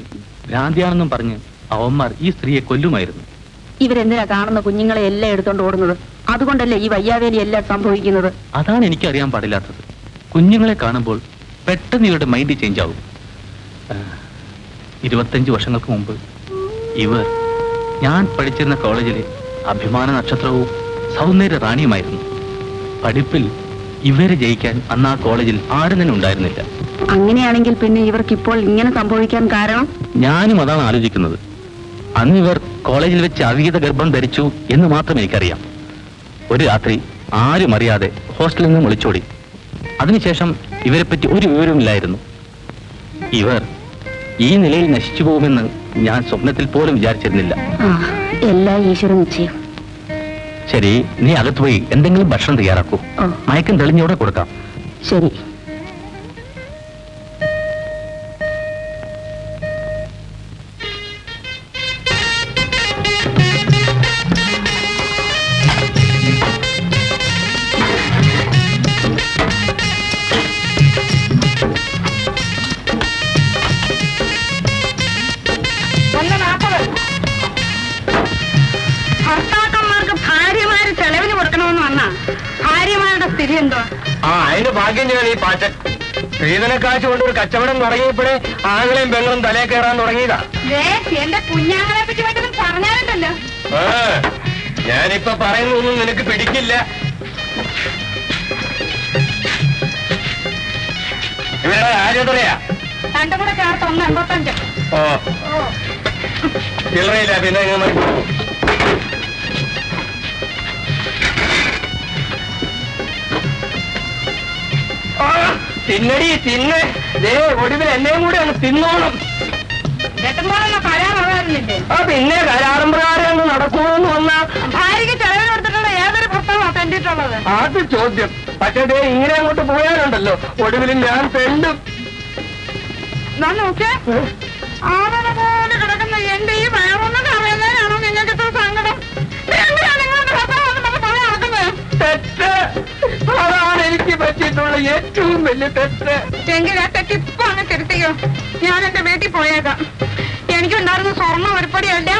ഭ്രാന്തിയാണെന്നും പറഞ്ഞ് അവന്മാർ ഈ സ്ത്രീയെ കൊല്ലുമായിരുന്നു. ഇവരെന്തിനാ കാണുന്ന കുഞ്ഞുങ്ങളെ എല്ലാം എടുത്തോണ്ട് ഓടുന്നത്? അതുകൊണ്ടല്ലേ ഈ വയ്യാവേലി എല്ലാം സംഭവിക്കുന്നത്. അതാണ് എനിക്കറിയാൻ പാടില്ലാത്തത്. കുഞ്ഞുങ്ങളെ കാണുമ്പോൾ പെട്ടെന്ന് ഇവരുടെ മൈൻഡ് ചേഞ്ച് ആവും. 25 വർഷങ്ങൾക്ക് മുമ്പ് ഇവർ ഞാൻ പഠിച്ചിരുന്ന കോളേജിലെ അഭിമാന നക്ഷത്രവും സൗന്ദര്യ റാണിയുമായിരുന്നു. പഠിപ്പിൽ ഇവരെ ജയിക്കാൻ അന്ന് ആ കോളേജിൽ ആരും തന്നെ ഉണ്ടായിരുന്നില്ല. അങ്ങനെയാണെങ്കിൽ പിന്നെ ഇവർക്കിപ്പോൾ ഇങ്ങനെ സംഭവിക്കാൻ കാരണം? ഞാനും അതാണ് ആലോചിക്കുന്നത്. അന്ന് ഇവർ കോളേജിൽ വെച്ച് അവിഹിത ഗർഭം ധരിച്ചു എന്ന് മാത്രം എനിക്കറിയാം. ഒരു രാത്രി ആരും അറിയാതെ ഹോസ്റ്റലിൽ നിന്ന് ഒളിച്ചോടി. അതിനുശേഷം ഇവരെപ്പറ്റി ഒരു വിവരവുമില്ലായിരുന്നു. ഇവർ ഈ നിലയിൽ നശിച്ചു പോകുമെന്ന് ഞാൻ സ്വപ്നത്തിൽ പോലും വിചാരിച്ചിരുന്നില്ല. എല്ലാ ഈശ്വര നിശ്ചയം. ശരി, നീ അകത്ത് പോയി എന്തെങ്കിലും ഭക്ഷണം തയ്യാറാക്കൂ. മയക്കം തെളിഞ്ഞോടെ കൊടുക്കാം. ശരി. ഭർത്താക്കന്മാർക്ക് ഭാര്യമാര് ചെലവിന് കൊടുക്കണമെന്ന് വന്നാ ഭാര്യമാരുടെ സ്ഥിതി എന്തുവാ? അതിന് ഭാഗ്യം ചെയ്യാൻ ഈ പാച്ചൻ സ്ത്രീധനക്കാശ് കൊണ്ട് ഒരു കച്ചവടം തുടങ്ങിയപ്പോഴേ ആങ്ങളെയും പെങ്ങളും തലേ കയറാൻ തുടങ്ങിയതാ. എന്റെ കുഞ്ഞാങ്ങളെ പറ്റി പറ്റും പറഞ്ഞാലുണ്ടല്ലോ. ഞാനിപ്പൊ പറയുന്നൊന്നും നിനക്ക് പിടിക്കില്ല. ഇവരുടെ ആരും എത്രയാ? രണ്ടും കൂടെ ചേർത്ത് 1.85. ചില്ലറയില്ല, പിന്നെ എങ്ങനെ തിന്നടി തിന്ന്. ഒടുവിൽ എന്നെയും കൂടെ അങ്ങ് തിന്നോണം. കരാറുണ്ടായിരുന്നില്ലേ? പിന്നെ കരാറും പ്രകാരം അങ്ങ് നടക്കുമെന്ന് വന്നാ ഭാര്യക്ക് ചെലവിന് കൊടുത്തിട്ടുള്ള ഏതൊരു ഭർത്താവാ തെണ്ടിയിട്ടുള്ളത്? അത് ചോദ്യം. പക്ഷേ ഇങ്ങനെ അങ്ങോട്ട് പോയാലുണ്ടല്ലോ ഒടുവിൽ ഞാൻ തെണ്ടും. നോക്കേ, ആവണ പോലെ കിടക്കുന്ന എന്റെ ഈ വയറൊന്നും അറിയുന്നതിനാണോ നിങ്ങൾക്ക് ഇത്ര സങ്കടം? നിങ്ങളുടെ ഭർത്താവ് നടക്കുന്നത് തെറ്റ്. അതാണ് എനിക്ക് പറ്റിയിട്ടുള്ള ഏറ്റവും വലിയ തെറ്റ്. എങ്കിൽ ആ തെറ്റിപ്പോ അങ്ങ് തിരുത്തിയോ. ഞാൻ എന്റെ വീട്ടിൽ പോയേക്കാം. എനിക്കുണ്ടായിരുന്ന സ്വർണ്ണ ഒരുപടിയല്ല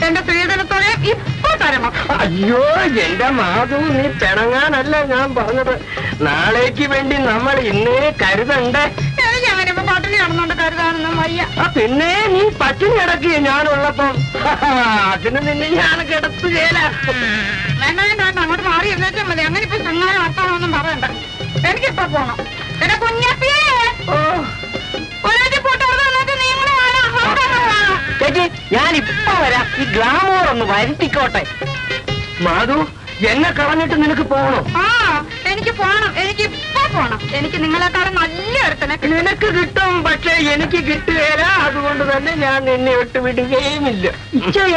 എന്റെ സ്ത്രീധനത്തോടെ ഇപ്പൊ തരണം. അയ്യോ എന്റെ മാധു, നീ പിണങ്ങാനല്ല ഞാൻ പറഞ്ഞത്. നാളേക്ക് വേണ്ടി നമ്മൾ ഇന്നേ കരുതണ്ടേ. എനിക്ക് അങ്ങനെ ഇപ്പൊ പട്ടിണി നടന്നുകൊണ്ട് കരുതാനൊന്നും വയ്യ. പിന്നെ നീ പട്ടിണി കിടക്കുക ഞാനുള്ളപ്പം. അതിന് നിന്നെ ഞാൻ കിടത്തുകയില്ല. വേണ്ട വേണ്ട വേണ്ട, അങ്ങോട്ട് മാറി ഇരുന്നേച്ചാൽ മതി. അങ്ങനെ ഇപ്പൊ ശൃംഗാരം വർത്താനൊന്നും പറയണ്ട. എനിക്കിപ്പോ പോണം. എന്റെ കുഞ്ഞപ്പിയേ ചേച്ചി, ഞാനിപ്പോ വരാം. ഈ ഗ്ലാമോർ ഒന്ന് വരുത്തിക്കോട്ടെ. മാധു, എന്നെ കളഞ്ഞിട്ട് നിനക്ക് പോകണോ? എനിക്ക് പോണം. എനിക്ക് ഇപ്പൊ പോണം. എനിക്ക് നിങ്ങളെക്കാളും നല്ല ഒരുത്തനെ നിനക്ക് കിട്ടും, പക്ഷേ എനിക്ക് കിട്ടുകയില്ല. അതുകൊണ്ട് തന്നെ ഞാൻ നിന്നെ വിട്ട് വിടുകയുമില്ല.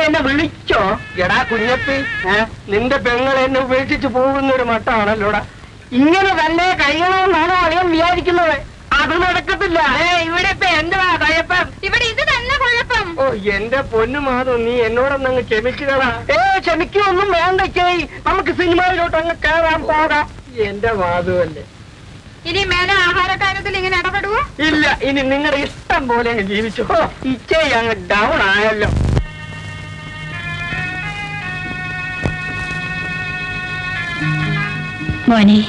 എന്നെ വിളിച്ചോ? എടാ കുഞ്ഞപ്പി, നിന്റെ പെങ്ങൾ എന്നെ ഉപേക്ഷിച്ച് പോകുന്ന ഒരു മട്ടാണല്ലോടാ. ഇങ്ങനെ തന്നെ കഴിയണമെന്നാണോ അറിയാൻ വിചാരിക്കുന്നത്? അത് നടക്കത്തില്ല. ഇവിടെ ഇപ്പൊ എന്തുവാ കുഴപ്പം? ഇവിടെ ഇത് തന്നെ കുഴപ്പം. ഓ എന്റെ പൊന്നു മാധു, നീ എന്നോടൊന്നങ്ങ് ക്ഷമിച്ചുകളാ. ക്ഷമിക്കൊന്നും വേണ്ടേ. നമുക്ക് സിനിമയിലോട്ട് അങ്ങ് കയറാൻ പോകാം. എന്റെ മാധു അല്ലേ. ഇനി മേലെ ആഹാരക്കാര്യത്തിൽ ഇങ്ങനെ ഇടപെടുവോ? ഇല്ല, ഇനി നിങ്ങളുടെ ഇഷ്ടം പോലെ അങ്ങ് ജീവിച്ചു. ഇച്ചേ അങ്ങ് ഡൗൺ ആയല്ലോ. മോനെ,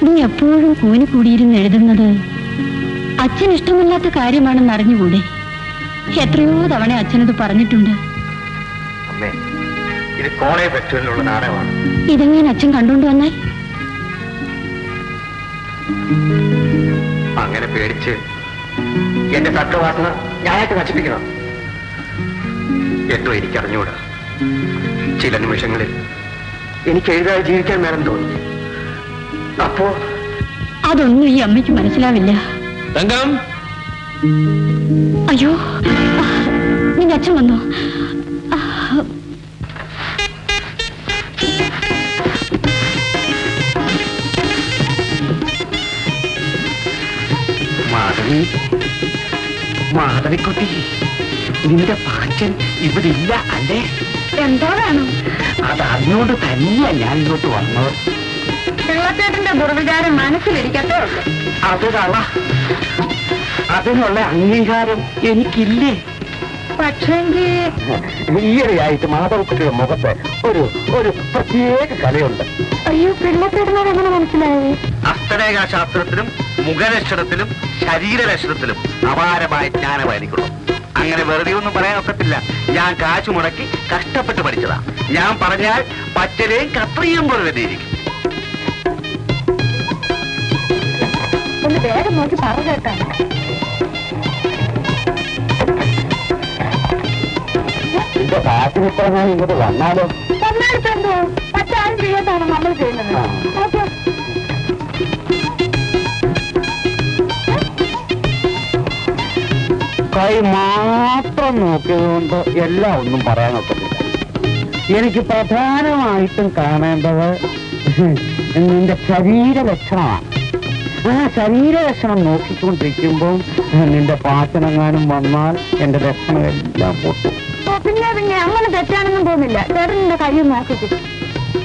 നീ എപ്പോഴും കൂനി കൂടിയിരുന്ന് എഴുതുന്നത് അച്ഛൻ ഇഷ്ടമില്ലാത്ത കാര്യമാണെന്ന് അറിഞ്ഞുകൂടെ? എത്രയോ തവണ അച്ഛനത് പറഞ്ഞിട്ടുണ്ട്. അമ്മേ, ഇത് കോളേജ് ഫെസ്റ്റിവലിനുള്ള നാടകമാണ്. ഇതെങ്ങനെ അച്ഛൻ കണ്ടുകൊണ്ട് വന്നാൽ? അങ്ങനെ പേടിച്ച് എന്റെ തത്വവാസന ഞാനായിട്ട് നശിപ്പിക്കണം. എന്തോ എനിക്കറിഞ്ഞൂടാ. ചില നിമിഷങ്ങളിൽ എനിക്ക് എഴുതാതെ ജീവിക്കാൻ നേരം തോന്നി. അപ്പോ അതൊന്നും ഈ അമ്മയ്ക്ക് മനസ്സിലാവില്ല. അയ്യോ, നിന്റെ അച്ഛൻ വന്നോ? മാധവി, മാധവിക്കുട്ടി, നിന്റെ പാച്ചൻ ഇവിടെ ഇല്ല അല്ലേ? എന്താ വേണം? അതറിഞ്ഞുകൊണ്ട് തന്നെയാ ഞാൻ ഇങ്ങോട്ട് വന്നത്. പിള്ളച്ചേട്ടന്റെ ദുർവിചാരം മനസ്സിലിരിക്കത്തേ ഉള്ളൂ. അത് കള. അതിനുള്ള അംഗീകാരം എനിക്കില്ലേ? പക്ഷേങ്കിൽ ഈയിടെയായിട്ട് മാധവക്കുട്ടിയുടെ മുഖത്ത് ഒരു ഒരു പ്രത്യേക കലയുണ്ട്. അയ്യോ, പിള്ളത്തേടുന്നത് എങ്ങനെ മനസ്സിലായി? ഹസ്തരേഖാശാസ്ത്രത്തിലും മുഖലക്ഷണത്തിലും ശരീരലക്ഷണത്തിലും അപാരമായ ജ്ഞാനമായിരിക്കുള്ളൂ. അങ്ങനെ വെറുതെ ഒന്നും പറയാൻ ഒക്കത്തില്ല. ഞാൻ കാശു മുടക്കി കഷ്ടപ്പെട്ട് പഠിച്ചതാ. ഞാൻ പറഞ്ഞാൽ പച്ചലയും കത്രിയും പോലെ തന്നെ ഇരിക്കും. ഒന്ന് വേഗം നോക്കി പറ കേട്ടാ. എന്റെ കാശിന് ഇപ്പൊ ഞാൻ ഇങ്ങോട്ട് വന്നാലോ? തന്നാടുത്തെന്തോ മറ്റാരും ചെയ്യാത്താണ് നമ്മൾ ചെയ്യുന്നത്. ഓക്കെ, കൈ മാത്രം നോക്കിയതുകൊണ്ട് എല്ലാം ഒന്നും പറയാൻ ഒക്കത്തില്ല. എനിക്ക് പ്രധാനമായിട്ടും കാണേണ്ടത് നിന്റെ ശരീരലക്ഷണമാണ്. ആ ശരീരലക്ഷണം നോക്കിക്കൊണ്ടിരിക്കുമ്പോൾ നിന്റെ പാചനങ്ങാനും വന്നാൽ എന്റെ ലക്ഷണം എല്ലാം പൊട്ടും. പിന്നെ അങ്ങനെ തെറ്റാണെന്നും തോന്നില്ല. ചേട്ടൻ നിന്റെ കൈ നോക്കിച്ചു.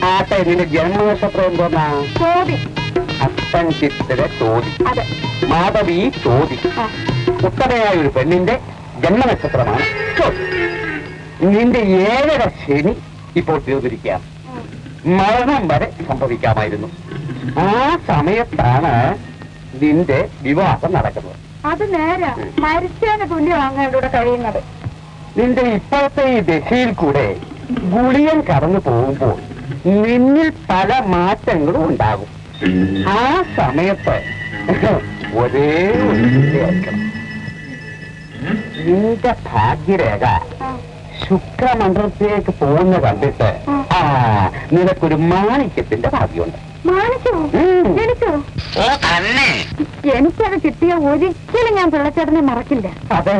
ആട്ടെ, നിന്റെ ജന്മനക്ഷത്രം എന്തോന്നാ? ചോദി. അപ്പൻ ചിത്തിര ചോദി, അതെ. മാധവി ചോദി. ഉത്തരയായ ഒരു പെണ്ണിന്റെ ജന്മനക്ഷത്രമാണ് ചോദി. നിന്റെ 7 ശനി ഇപ്പോൾ തീർന്നിരിക്കുകയാണ്. മരണം വരെ സംഭവിക്കാമായിരുന്നു. ആ സമയത്താണ് നിന്റെ വിവാഹം നടക്കുന്നത്. അത് നേരാ. മരിച്ചതിന് തുല്യമാണ് ഇവിടെ കഴിയുന്നത്. നിന്റെ ഇപ്പോഴത്തെ ഈ ദശയിൽ കൂടെ ഗുളിയൻ കടന്നു പോകുമ്പോൾ നിന്നിൽ പല മാറ്റങ്ങളും ഉണ്ടാകും. ആ സമയത്ത് ഒരേ ഒരു ചിന്തയായിരിക്കണം. നിന്റെ ഭാഗ്യരേഖ ശുക്രമണ്ഡലത്തിലേക്ക് പോകുന്ന കണ്ടിട്ട് നിനക്കൊരു മാണിക്യത്തിന്റെ ഭാഗ്യമുണ്ട്. എനിക്കത് കിട്ടിയ ഒരിക്കലും ഞാൻ പിള്ളച്ചേട്ടനെ മറക്കില്ല. അതെ,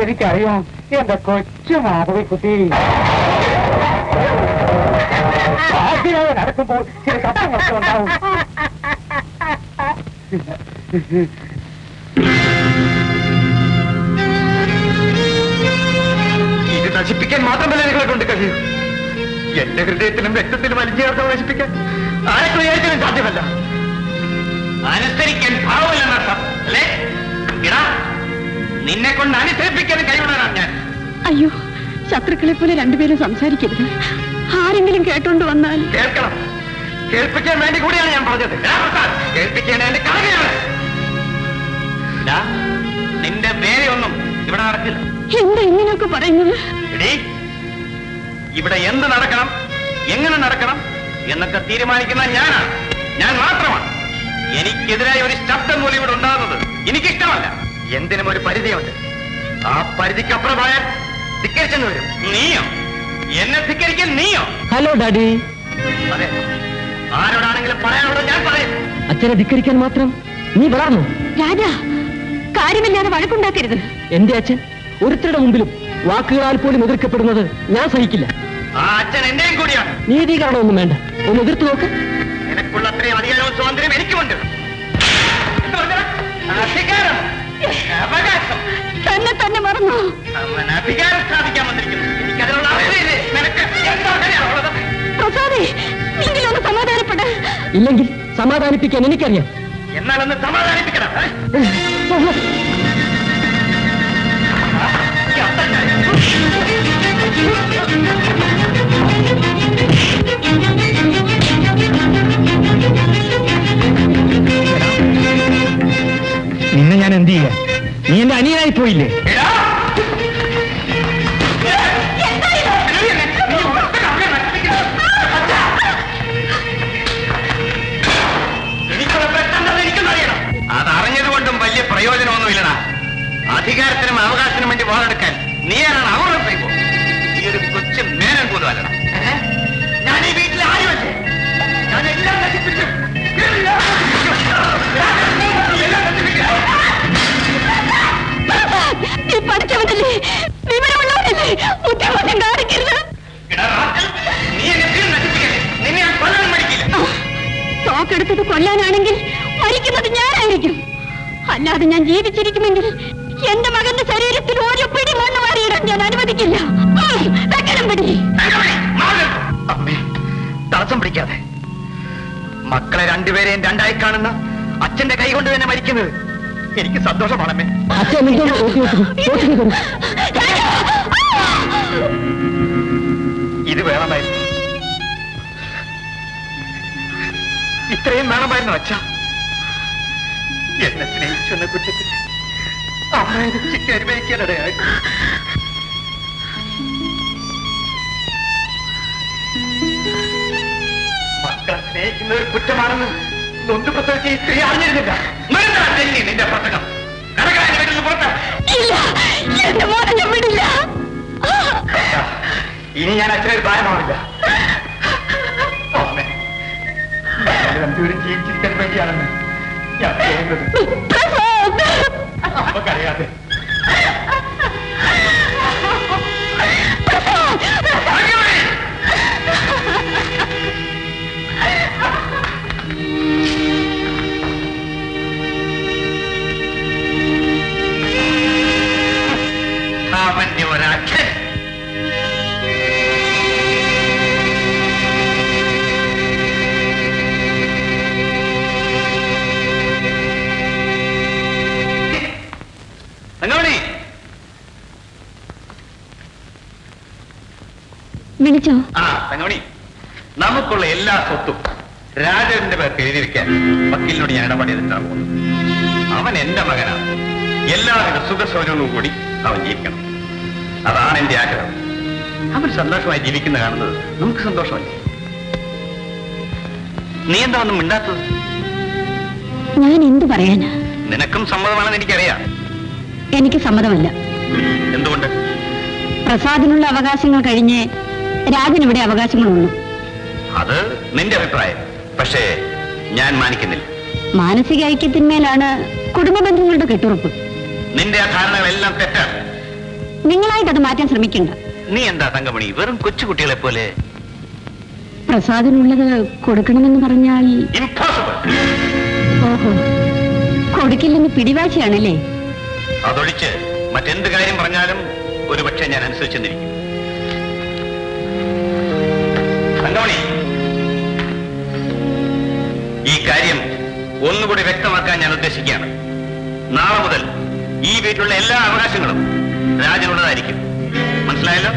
എനിക്കറിയാം. എന്റെ കൊച്ചു മാധവിക്കുട്ടി ഭാഗ്യരേഖ നടക്കുമ്പോൾ ചില ശബ്ദങ്ങളൊക്കെ ഉണ്ടാവും. ഇത് നശിപ്പിക്കാൻ മാത്രമല്ല നിങ്ങളെ കൊണ്ട് കഴിയൂ. എന്റെ ഹൃദയത്തിലും രക്തത്തിലും വലിച്ചേർത്ത് നശിപ്പിക്കാൻ ആരൊക്കെ വിചാരിച്ചാലും സാധ്യമല്ല. അനുസരിക്കാൻ ഭാവമില്ലെന്നർത്ഥം അല്ലേ? ഇടാ, നിന്നെ കൊണ്ട് അനുസരിപ്പിക്കാൻ കഴിവുള്ളതാണ് ഞാൻ. അയ്യോ, ശത്രുക്കളെ പോലെ രണ്ടുപേരും സംസാരിക്കരുത്. ആരെങ്കിലും കേട്ടോണ്ട് വന്നാൽ. കേൾക്കണം. കേൾപ്പിക്കാൻ വേണ്ടി കൂടിയാണ് ഞാൻ പറഞ്ഞത്. കേൾപ്പിക്കേണ്ട എന്റെ കടമയാണ്. നിന്റെ വേലയൊന്നും ഇവിടെ നടക്കില്ല. എന്താ ഇങ്ങനെയൊക്കെ പറയുന്നത്? ഇവിടെ എന്ത് നടക്കണം, എങ്ങനെ നടക്കണം എന്നൊക്കെ തീരുമാനിക്കുന്ന ഞാനാണ്. ഞാൻ മാത്രമാണ്. എനിക്കെതിരായ ഒരു ശബ്ദം പോലും ഇവിടെ ഉണ്ടാകുന്നത് എനിക്കിഷ്ടമല്ല. എന്തിനും ഒരു പരിധിയുണ്ട്. ആ പരിധിക്കപ്പുറമായാൽ ധിക്കരിച്ചെന്ന് വരും. നീയോ? എന്നെ ധിക്കരിക്കാൻ നീയോ? Hello daddy. അതെ, ആരോടാണെങ്കിലും പറയാനുള്ളത് ഞാൻ പറയും. അച്ഛനെ ധിക്കരിക്കാൻ മാത്രം നീ വളർന്നു? രാജാ, കാര്യമില്ലാതെ വഴക്കുണ്ടാക്കരുത്. എന്റെ അച്ഛൻ ഒരുത്തരുടെ മുമ്പിലും വാക്കുകളാൽ പോലും എതിർക്കപ്പെടുന്നത് ഞാൻ സഹിക്കില്ല. ആ അച്ഛൻ എന്റെയും കൂടിയാണ്. നീതീകരണമൊന്നും വേണ്ട, ഒന്ന് എതിർത്ത് നോക്ക്. നിനക്കുള്ള അത്രയും അധികാരവും സ്വാതന്ത്ര്യം എനിക്കുമുണ്ട്. അധികാരം, അവകാശം തന്നെ മറന്നു. അവൻ അധികാരം സ്ഥാപിക്കാൻ വന്നിരിക്കുന്നു. എനിക്കതിനുള്ള അവസ്ഥയില്ലേ? നിനക്ക് എന്താ അറിയാനുള്ളത്? പ്രസാദേ, നിങ്ങളൊന്ന് സമാധാനപ്പെട. ഇല്ലെങ്കിൽ സമാധാനിപ്പിക്കാൻ എനിക്കറിയാം. എന്നാലൊന്ന് സമാധാനിപ്പിക്കണം. നിന്നെ ഞാൻ എന്ത് ചെയ്യാ? നീ എന്റെ അനിയനായി പോയില്ലേ? അതറിഞ്ഞതുകൊണ്ടും വലിയ പ്രയോജനമൊന്നുമില്ലടാ. അധികാരത്തിനും അവകാശത്തിനും വേണ്ടി വാളെടുക്കാൻ നീയാണ് അവർ ഈ ഒരു കൊച്ചു മേനൻ പോലും അല്ലടാ. ഞാൻ ഈ വീട്ടിൽ ആരുമല്ലേ? ഞാൻ എല്ലാം നശിപ്പിച്ചു. നീ പഠിച്ചവനല്ലേ, വിവരമുള്ളവനല്ലേ, ബുദ്ധിമുട്ടും കാണിക്കരുത്. നീ എന്നെ നശിപ്പിക്കല്ലേ? നിന്നെ ഞാൻ കൊല്ലാൻ മടിക്കില്ല. തോക്കെടുത്തത് കൊല്ലാനാണെങ്കിൽ മരിക്കുന്നത് ഞാനായിരിക്കും. അല്ലാതെ ഞാൻ ജീവിച്ചിരിക്കുമെങ്കിൽ എന്റെ മകന്റെ ശരീരത്തിൽ ഒരു പിടി മണ്ണ് വാരിയിടാൻ ഞാൻ അനുവദിക്കില്ല. വെക്കണം പിടി. അമ്മേ, തടസ്സം പിടിക്കാതെ. മക്കളെ രണ്ടുപേരെയും രണ്ടായി കാണുന്ന അച്ഛന്റെ കൈ കൊണ്ട് തന്നെ മരിക്കുന്നത് എനിക്ക് സന്തോഷമാണമ്മേ. അച്ഛൻ ഇത് വേണമായിരുന്നു, ഇത്രയും വേണമായിരുന്നു അച്ഛ. എന്നെ സ്നേഹിച്ചെന്ന കുറ്റത്തിൽ അമ്മയുടെ ശിക്ഷ അനുഭവിക്കാനിടയായി. മക്കളെ സ്നേഹിക്കുന്ന ഒരു കുറ്റമാണെന്ന് നൊന്ത് പ്രസവിച്ച ഈ സ്ത്രീ അറിഞ്ഞിരുന്നില്ല. നിന്റെ പ്രസംഗം ഇനി ഞാൻ അച്ഛനൊരു പ്രായമാവില്ല. രണ്ടുപേരും ജീവിച്ചിരിക്കാൻ വേണ്ടിയാണെന്ന് ഞാൻ പറയുന്നത്. നമുക്കറിയാതെ അവന്റെ ഒരാക്ഷൻ വിളിച്ചോ? ആ തങ്ങമണി, നമുക്കുള്ള എല്ലാ സ്വത്തും രാജന്റെ പേർക്ക് എഴുതി വെക്കാൻ വക്കീലിനോട് ഞാൻ ഇടപെടി ചെയ്തിട്ടാണ് പോകുന്നത്. അവൻ എന്റെ മകനാണ്. എല്ലാവിധ സുഖസൗകര്യങ്ങളും കൂടി അവൻ ജീവിക്കണം. അതാണ് എന്റെ ആഗ്രഹം. അവൻ സന്തോഷമായി ജീവിക്കുന്ന കാണുന്നത് നമുക്ക് സന്തോഷമല്ലേ? നീ എന്താ ഒന്നും മിണ്ടാത്തത്? ഞാൻ എന്ത് പറയാനാ? നിനക്കും സമ്മതമാണെന്ന് എനിക്കറിയാം. എനിക്ക് സമ്മതമല്ല. എന്തുകൊണ്ട്? പ്രസാദിനുള്ള അവകാശങ്ങൾ കഴിഞ്ഞ് രാജനിവിടെ അവകാശങ്ങളുള്ളൂ. അത് നിന്റെ അഭിപ്രായം. പക്ഷേ ഞാൻ മാനിക്കുന്നില്ല. മാനസിക ഐക്യത്തിന്മേലാണ് കുടുംബ ബന്ധങ്ങളുടെ കെട്ടുറപ്പ്. നിന്റെ ആ ധാരണകളെല്ലാം തെറ്റാണ്. നിങ്ങളായിട്ട് അത് മാറ്റാൻ ശ്രമിക്കണ്ട. നീ എന്താ തങ്കമണി വെറും കൊച്ചുകുട്ടികളെ പോലെ? പ്രസാദിനുള്ളത് കൊടുക്കണമെന്ന് പറഞ്ഞാൽ ഇംപോസിബിൾ. ഓഹോ, കൊടുക്കില്ലെന്ന് പിടിവാശിയാണല്ലേ? അതൊഴിച്ച് മറ്റെന്ത് കാര്യം പറഞ്ഞാലും ഒരുപക്ഷെ ഞാൻ അനുസരിച്ചെന്നിരിക്കും. തങ്കമണി, ഈ കാര്യം ഒന്നുകൂടി വ്യക്തമാക്കാൻ ഞാൻ ഉദ്ദേശിക്കുകയാണ്. നാളെ മുതൽ ഈ വീട്ടിലുള്ള എല്ലാ അവകാശങ്ങളും രാജനുള്ളതായിരിക്കും. മനസ്സിലായല്ലോ?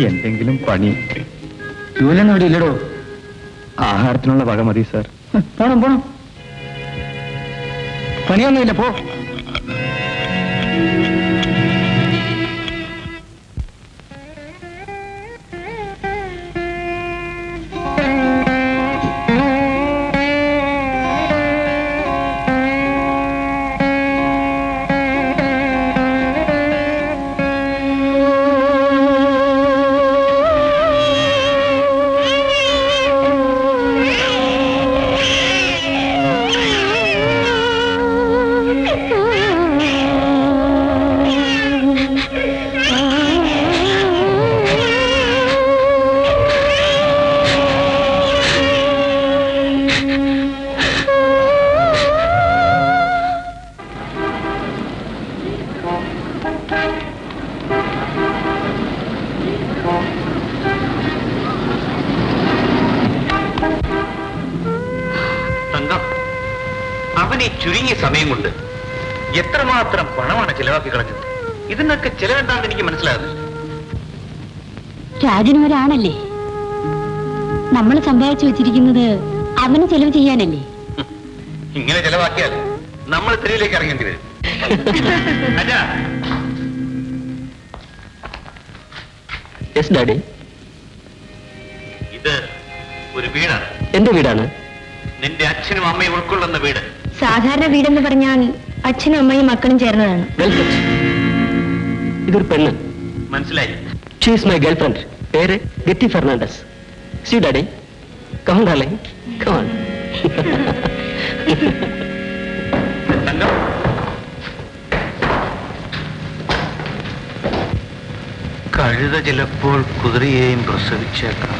എന്തെങ്കിലും പണി ജോലിയൊന്നും അവിടെ ഇല്ലടോ. ആഹാരത്തിനുള്ള വക മതി സാർ. പോണം പോണം, പണിയൊന്നുമില്ല, പോ. അവൻ ഈ ചുരുങ്ങിയ സമയം കൊണ്ട് എത്രമാത്രം പണമാണ് ചെലവാക്കി കളഞ്ഞത്. ഇതിനൊക്കെ ചെലവെന്താണെന്ന് എനിക്ക് മനസ്സിലാകുന്നില്ല. രാജന് ഒരാണല്ലേ, നമ്മൾ സമ്പാദിച്ചു വെച്ചിരിക്കുന്നത് അവന് ചെലവ് ചെയ്യാനല്ലേ? ഇങ്ങനെ ചെലവാക്കിയാൽ നമ്മൾ തെരുവിലേക്ക് ഇറങ്ങേണ്ടി വരും. Yes daddy. ഇത് ഒരു വീടാണ്. എന്റെ വീടാണ്. നിന്റെ അച്ഛനും അമ്മയും ഉൾക്കൊള്ളുന്ന വീട്. സാധാരണ വീടെന്ന് പറഞ്ഞാൽ അച്ഛനും അമ്മയും മക്കളും ചേർന്നതാണ്. ഇതൊരു പെണ്ണ്. മനസ്സിലായി. She is my girlfriend. പേര് Getty Fernandez. See daddy, come on darling, come on. കഴുത ചിലപ്പോൾ കുതിരയെയും പ്രസവിച്ചേക്കാം.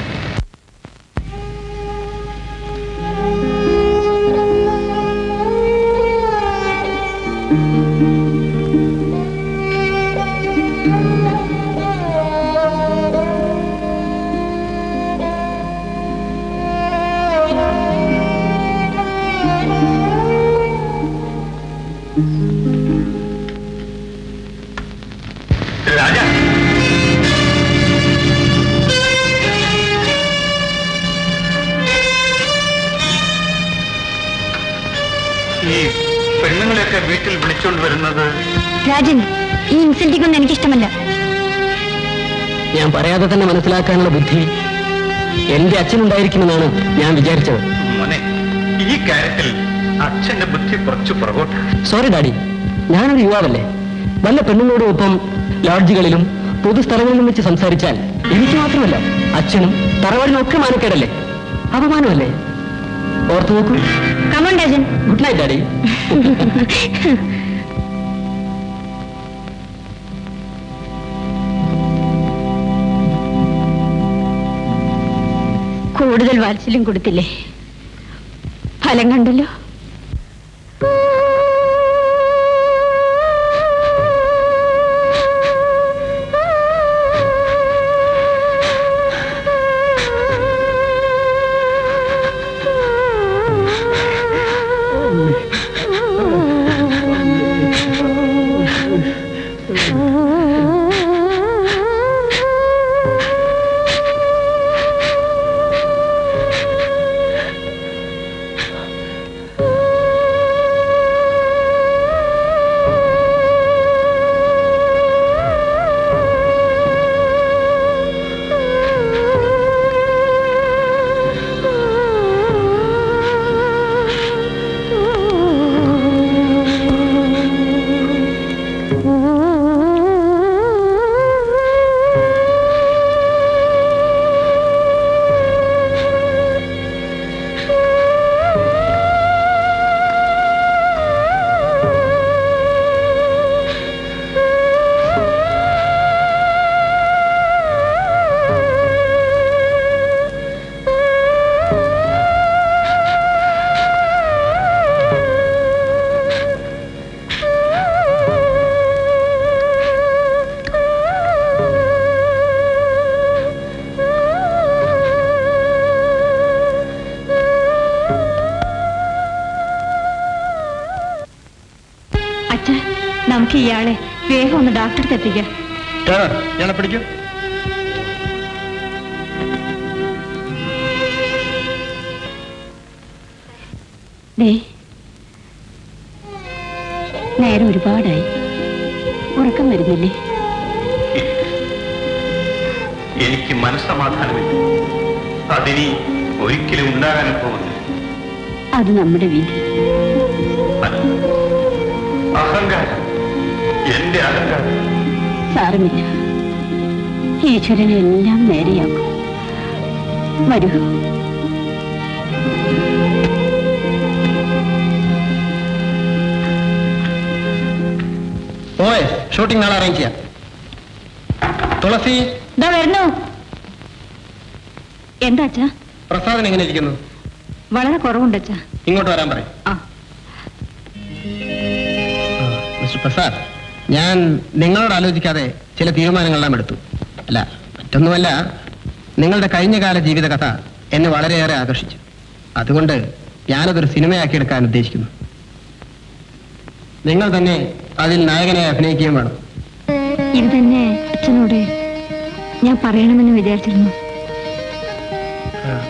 പെണ്ണുങ്ങളെയൊക്കെ വീട്ടിൽ വിളിച്ചുകൊണ്ട് വരുന്നത്? രാജൻ, ഈ ഇൻസൾട്ടിംഗ് ഒന്നും എനിക്കിഷ്ടമല്ല. ഞാൻ പറയാതെ തന്നെ മനസ്സിലാക്കാനുള്ള ബുദ്ധി എന്റെ അച്ഛനുണ്ടായിരിക്കുമെന്നാണ് ഞാൻ വിചാരിച്ചത്. മോനെ, ഈ കാര്യത്തിൽ അച്ഛന്റെ ബുദ്ധി കുറച്ച് പുറകോട്ട്. സോറി ഡാഡി, ഞാനൊരു യുവാവല്ലേ. വല്ല പെണ്ണുങ്ങളോടും ഒപ്പം ലോഡ്ജുകളിലും പൊതുസ്ഥലങ്ങളിലും വെച്ച് സംസാരിച്ചാൽ എനിക്ക് മാത്രമല്ല അച്ഛനും തറവാടിനും ഒക്കെ മാനക്കേടല്ലേ, അപമാനമല്ലേ? ഓർത്തു നോക്കൂ. Come on Rajan. Good night daddy. കൂടുതൽ വാത്സല്യം കൊടുത്തില്ലേ? ഫലം കണ്ടല്ലോ. നമുക്ക് ഇയാളെ വേഗം ഒന്ന് ഡോക്ടർക്ക് എത്തിക്കാം. ഇയാളെ പിടിക്കൂ. നേരം ഒരുപാടായി, ഉറക്കം വരുന്നില്ലേ? എനിക്ക് മനസ്സമാധാനമില്ല. അതിനി ഒരിക്കലും ഉണ്ടാകാൻ പോകുന്നു. അത് നമ്മുടെ വിധി. അഹങ്കാരം, എന്റെ അഹങ്കാരം. സാരമില്ല, ഈശ്വരനെ എല്ലാം നേരെയാക്കും. വരൂ. ഓയ്, ഷൂട്ടിംഗ് നാളെ അറേഞ്ച് ചെയ്യാം. തുളസി ഇതാ വരുന്നു. എന്താ അച്ഛാ? പ്രസാദൻ എങ്ങനെ ഇരിക്കുന്നു? വളരെ കുറവുണ്ട് അച്ഛാ. ഇങ്ങോട്ട് വരാൻ പറയും. മിസ്റ്റർ പ്രസാദ്, ഞാൻ നിങ്ങളോട് ആലോചിക്കാതെ ചില തീരുമാനങ്ങളെല്ലാം എടുത്തു. അല്ല, മറ്റൊന്നുമല്ല, നിങ്ങളുടെ കഴിഞ്ഞകാല ജീവിത കഥ എന്നെ വളരെയേറെ ആകർഷിച്ചു. അതുകൊണ്ട് ഞാനതൊരു സിനിമയാക്കിയെടുക്കാൻ ഉദ്ദേശിക്കുന്നു. നിങ്ങൾ തന്നെ അതിൽ നായകനെ അഭിനയിക്കുകയും വേണം. ഇത് തന്നെ അച്ഛനോട് ഞാൻ പറയണമെന്ന് വിചാരിച്ചിരുന്നു.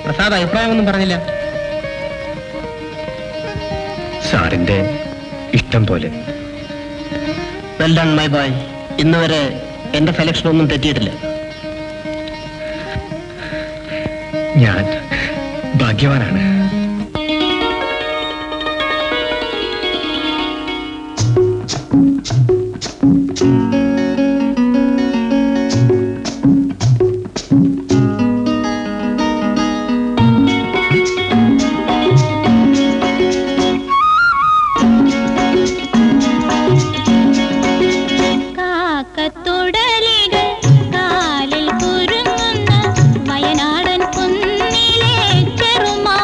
പ്രസാദ് അഭിപ്രായമൊന്നും പറഞ്ഞില്ല. സാറിന്റെ ഇഷ്ടം പോലെ. Well done my boy. ഇന്ന് വരെ എന്റെ സെലക്ഷൻ ഒന്നും തെറ്റിയിട്ടില്ല. ഞാൻ ഭാഗ്യവാനാണ്. വയനാടൻ കുന്നിലെ ചെറുമാ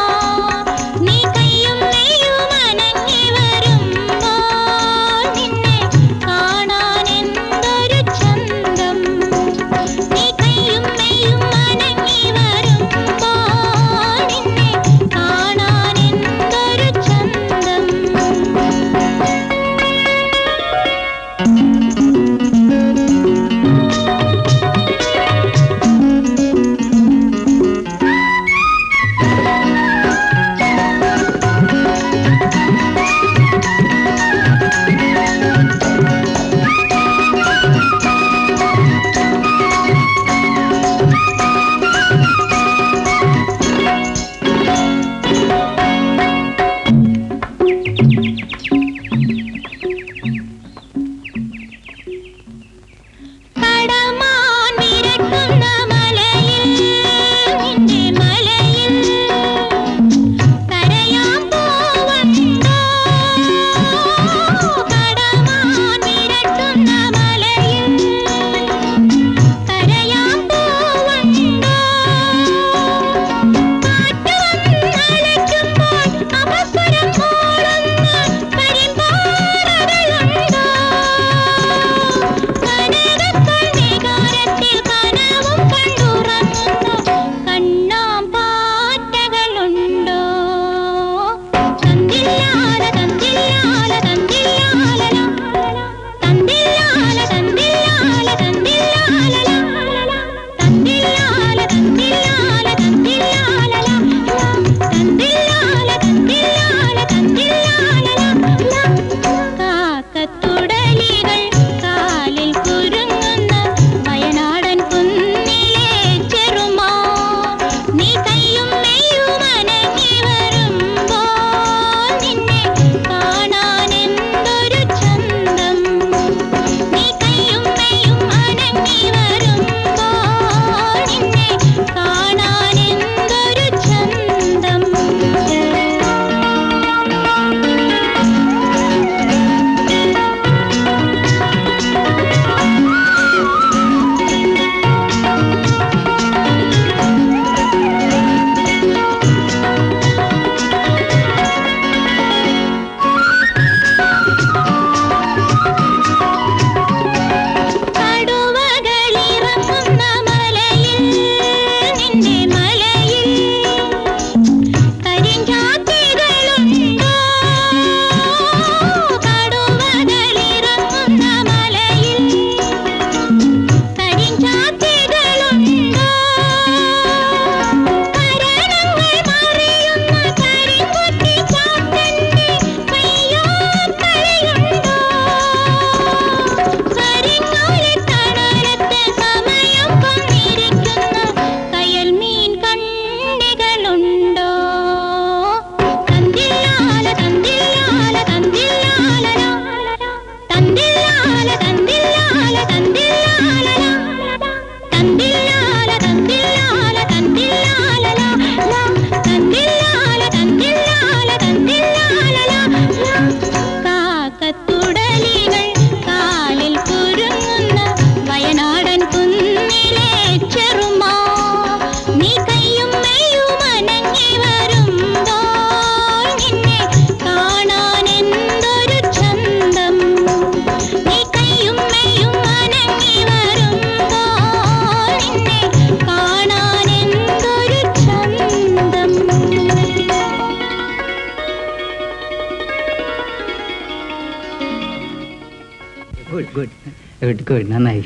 കാക്കത്തുടലികൾ കാലിൽ കുരുങ്ങുന്ന വയനാടൻ കുന്നിലെ ചെറുമാ നീ കയ്യും മെയ്യും അനങ്ങി വരുമ്പോൾ നിന്നെ കാണാൻ എന്തൊരു ചന്തം നീ കയ്യും മെയ്യും അനങ്ങി വരുമ്പോൾ നിന്നെ കാണാൻ എന്തൊരു ചന്തം. ഗുഡ് നന്നായി